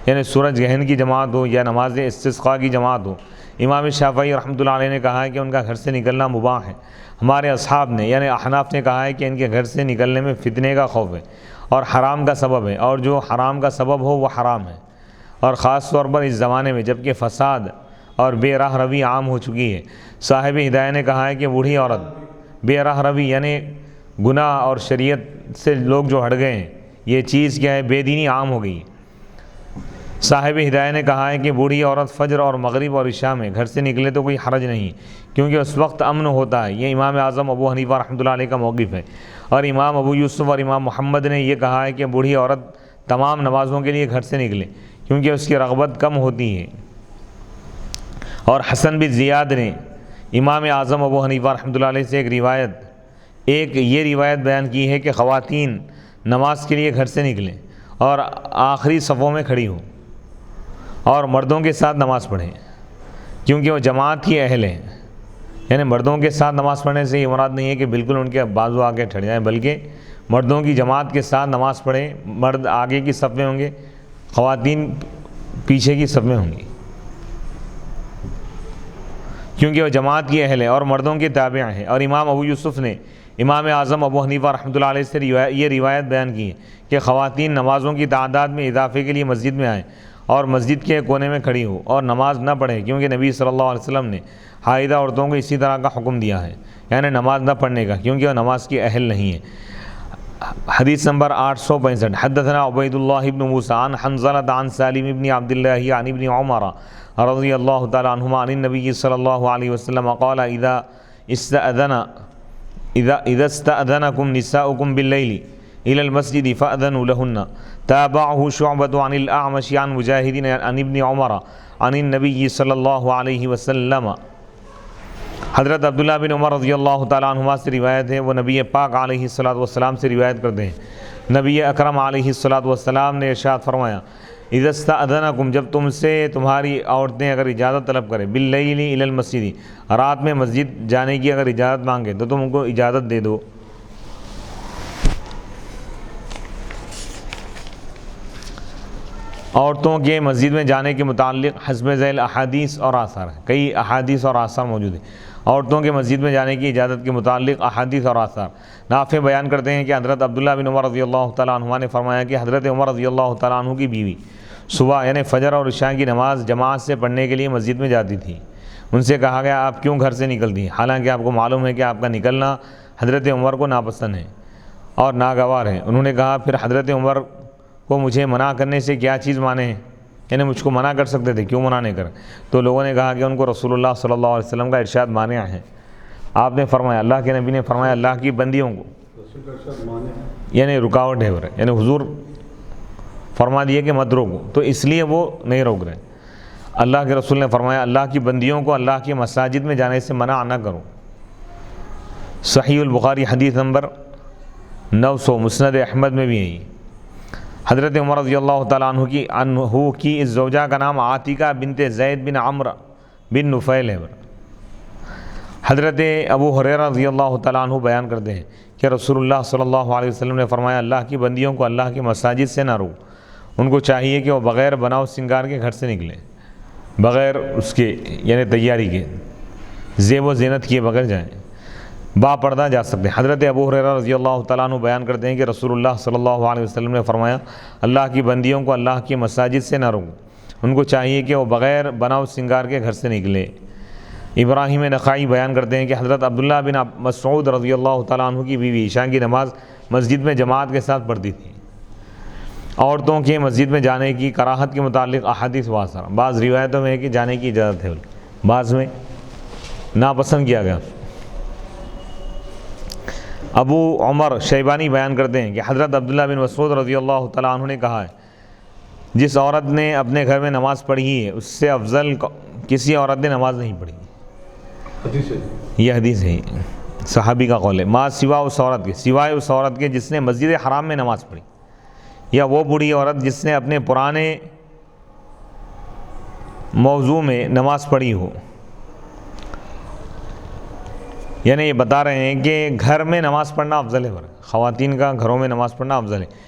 Speaker 1: یعنی سورج گرہن کی جماعت ہو، یا نماز استسقاء کی جماعت ہو۔ امام شافعی رحمۃ اللہ علیہ نے کہا ہے کہ ان کا گھر سے نکلنا مباح ہے۔ ہمارے اصحاب نے یعنی احناف نے کہا ہے کہ ان کے گھر سے نکلنے میں فتنے کا خوف ہے اور حرام کا سبب ہے، اور جو حرام کا سبب ہو وہ حرام ہے، اور خاص طور پر اس زمانے میں جب کہ فساد اور بے راہ روی عام ہو چکی ہے۔ صاحب ہدایہ نے کہا ہے کہ بوڑھی عورت بے راہ روی یعنی گناہ اور شریعت سے لوگ جو ہٹ گئے ہیں، یہ چیز کیا ہے، بے دینی عام ہو گئی۔ صاحب ہدایہ نے کہا ہے کہ بوڑھی عورت فجر اور مغرب اور عشاء میں گھر سے نکلے تو کوئی حرج نہیں، کیونکہ اس وقت امن ہوتا ہے۔ یہ امام اعظم ابو حنیفہ رحمۃ اللہ علیہ کا موقف ہے، اور امام ابو یوسف اور امام محمد نے یہ کہا ہے کہ بوڑھی عورت تمام نمازوں کے لیے گھر سے نکلے، کیونکہ اس کی رغبت کم ہوتی ہے۔ اور حسن بن زیاد نے امام اعظم ابو حنیفہ رحمۃ اللہ علیہ سے یہ روایت بیان کی ہے کہ خواتین نماز کے لیے گھر سے نکلیں اور آخری صفوں میں کھڑی ہوں اور مردوں کے ساتھ نماز پڑھیں، کیونکہ وہ جماعت کی اہل ہیں۔ یعنی مردوں کے ساتھ نماز پڑھنے سے یہ مراد نہیں ہے کہ بالکل ان کے بازو آگے ٹھڑ جائیں، بلکہ مردوں کی جماعت کے ساتھ نماز پڑھیں، مرد آگے کی صف میں ہوں گے، خواتین پیچھے کی صف میں ہوں گی، کیونکہ وہ جماعت کی اہل ہے اور مردوں کے تابع ہیں۔ اور امام ابو یوسف نے امام اعظم ابو حنیفہ رحمۃ اللہ علیہ سے یہ روایت بیان کی ہے کہ خواتین نمازوں کی تعداد میں اضافے کے لیے مسجد میں آئیں اور مسجد کے کونے میں کھڑی ہو اور نماز نہ پڑھیں، کیونکہ نبی صلی اللہ علیہ وسلم نے حائضہ عورتوں کو اسی طرح کا حکم دیا ہے، یعنی نماز نہ پڑھنے کا، کیونکہ وہ نماز کی اہل نہیں ہے۔ حدیث نمبر 865 حدثنا عبید اللہ بن موسیٰ عن حنظلۃ عن سالم بن عبد اللہ عن ابن عمر رضی اللہ تعالی عنہما عن النبی صلی اللہ علیہ وسلم قال اذا استأذنكم نساؤكم بالليل إلى المسجد فأذنوا لهن تابعه شعبة عن الأعمش عن مجاهد عن ابن عمر عن النبي صلی اللہ علیہ وسلم۔ حضرت عبداللہ بن عمر رضی اللہ تعالیٰ عنہما سے روایت ہے، وہ نبی پاک علیہ الصلوۃ والسلام سے روایت کرتے ہیں، نبی اکرم علیہ الصلوۃ والسلام نے ارشاد فرمایا اذا استأذنکم جب تم سے تمہاری عورتیں اگر اجازت طلب کریں باللیل الی المسجد رات میں مسجد جانے کی اگر اجازت مانگے تو تم ان کو اجازت دے دو۔ عورتوں کے مسجد میں جانے کے متعلق حسب ذیل احادیث اور آثار ہیں، کئی احادیث اور آثار موجود ہیں عورتوں کے مسجد میں جانے کی اجازت کے متعلق احادیث اور آثار۔ نافع بیان کرتے ہیں کہ حضرت عبداللہ بن عمر رضی اللہ تعالیٰ عنہ نے فرمایا کہ حضرت عمر رضی اللہ تعالیٰ عنہ کی بیوی صبح یعنی فجر اور عشاء کی نماز جماعت سے پڑھنے کے لیے مسجد میں جاتی تھی۔ ان سے کہا گیا آپ کیوں گھر سے نکلتی ہیں، حالانکہ آپ کو معلوم ہے کہ آپ کا نکلنا حضرت عمر کو ناپسند ہے اور ناگوار ہے۔ انہوں نے کہا پھر حضرت عمر کو مجھے منع کرنے سے کیا چیز مانے ہیں، یعنی مجھ کو منع کر سکتے تھے، کیوں منع نہیں کر؟ تو لوگوں نے کہا کہ ان کو رسول اللہ صلی اللہ علیہ وسلم کا ارشاد مانع ہے۔ آپ نے فرمایا، اللہ کے نبی نے فرمایا اللہ کی بندیوں کو،
Speaker 2: رسول کا ارشاد مانے
Speaker 1: یعنی رکاوٹ ہے، یعنی حضور فرما دیے کہ مت روکو، تو اس لیے وہ نہیں روک رہے۔ اللہ کے رسول نے فرمایا اللہ کی بندیوں کو اللہ کی مساجد میں جانے سے منع نہ کرو۔ صحیح البخاری حدیث نمبر 900، مسند احمد میں بھی ہے۔ حضرت عمر رضی اللہ تعالیٰ عنہ کی اس زوجہ کا نام عاتقہ بنت زید بن عمرو بن نفیل ہے۔ حضرت ابو ہریرہ رضی اللہ تعالیٰ عنہ بیان کرتے ہیں کہ رسول اللہ صلی اللہ علیہ وسلم نے فرمایا اللہ کی بندیوں کو اللہ کی مساجد سے نہ روکو، ان کو چاہیے کہ وہ بغیر بناؤ سنگار کے گھر سے نکلیں، بغیر اس کے یعنی تیاری کے، زیب و زینت کیے بغیر جائیں، با پردہ جا سکتے ہیں۔ حضرت ابو ہریرہ رضی اللہ تعالیٰ عنہ بیان کرتے ہیں کہ رسول اللہ صلی اللہ علیہ وسلم نے فرمایا اللہ کی بندیوں کو اللہ کی مساجد سے نہ روکو، ان کو چاہیے کہ وہ بغیر بناؤ سنگار کے گھر سے نکلے۔ ابراہیم نخعی بیان کرتے ہیں کہ حضرت عبداللہ بن مسعود رضی اللہ تعالیٰ عنہ کی بیوی عشاء کی نماز مسجد میں جماعت کے ساتھ پڑھتی تھی۔ عورتوں کے مسجد میں جانے کی کراہت کے متعلق احادیث و آثار، بعض روایتوں میں ہے کہ جانے کی اجازت ہے، بعض میں ناپسند کیا گیا۔ ابو عمر شیبانی بیان کرتے ہیں کہ حضرت عبداللہ بن مسعود رضی اللہ تعالیٰ عنہ نے کہا ہے جس عورت نے اپنے گھر میں نماز پڑھی ہے اس سے افضل کسی عورت نے نماز نہیں پڑھی۔
Speaker 2: حدیث ہے
Speaker 1: یہ حدیث ہے، صحابی کا قول ہے، ما سوا اس عورت کے، سوائے اس عورت کے جس نے مسجد حرام میں نماز پڑھی، یا وہ بوڑھی عورت جس نے اپنے پرانے موضوع میں نماز پڑھی ہو۔ یعنی یہ بتا رہے ہیں کہ گھر میں نماز پڑھنا افضل ہے، خواتین کا گھروں میں نماز پڑھنا افضل ہے،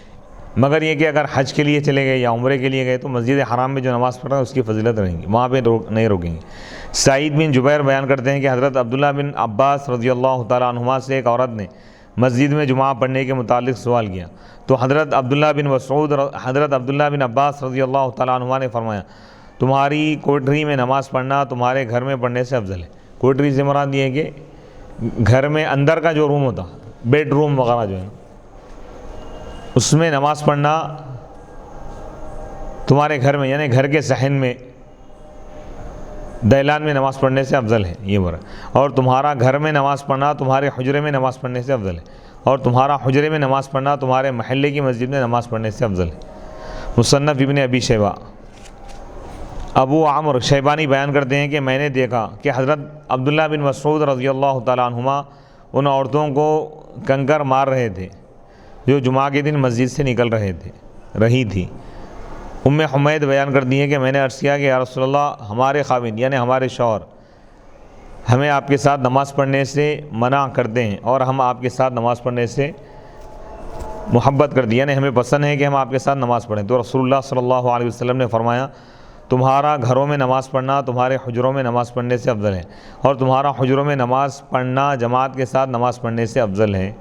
Speaker 1: مگر یہ کہ اگر حج کے لیے چلے گئے یا عمرے کے لیے گئے تو مسجد حرام میں جو نماز پڑھ رہا ہے اس کی فضیلت رہیں گی، وہاں پہ نہیں روکیں گے۔ سعید بن جبیر بیان کرتے ہیں کہ حضرت عبداللہ بن عباس رضی اللہ تعالیٰ عنہما سے ایک عورت نے مسجد میں جمعہ پڑھنے کے متعلق سوال کیا تو حضرت عبداللہ بن عباس رضی اللہ تعالیٰ عنہما نے فرمایا تمہاری کوٹری میں نماز پڑھنا تمہارے گھر میں پڑھنے سے افضل ہے۔ کوٹری سے مراد یہ ہے کہ گھر میں اندر کا جو روم ہوتا، بیڈ روم وغیرہ جو ہے اس میں نماز پڑھنا تمہارے گھر میں یعنی گھر کے صحن میں دہلان میں نماز پڑھنے سے افضل ہے، یہ برا، اور تمہارا گھر میں نماز پڑھنا تمہارے حجرے میں نماز پڑھنے سے افضل ہے، اور تمہارا حجرے میں نماز پڑھنا تمہارے محلے کی مسجد میں نماز پڑھنے سے افضل ہے۔ مصنف ابن ابی شیبہ۔ ابو عمر شیبانی بیان کرتے ہیں کہ میں نے دیکھا کہ حضرت عبداللہ بن مسعود رضی اللہ تعالیٰ عنہما ان عورتوں کو کنکر مار رہے تھے جو جمعہ کے دن مسجد سے نکل رہی تھی۔ ام حمید بیان کرتی ہیں کہ میں نے عرض کیا کہ یا رسول اللہ ہمارے خاوند یعنی ہمارے شوہر ہمیں آپ کے ساتھ نماز پڑھنے سے منع کرتے ہیں اور ہم آپ کے ساتھ نماز پڑھنے سے محبت کرتی ہیں، یعنی ہمیں پسند ہے کہ ہم آپ کے ساتھ نماز پڑھیں۔ تو رسول اللہ صلی اللہ علیہ وسلم نے فرمایا تمہارا گھروں میں نماز پڑھنا تمہارے حجروں میں نماز پڑھنے سے افضل ہے، اور تمہارا حجروں میں نماز پڑھنا جماعت کے ساتھ نماز پڑھنے سے افضل ہے۔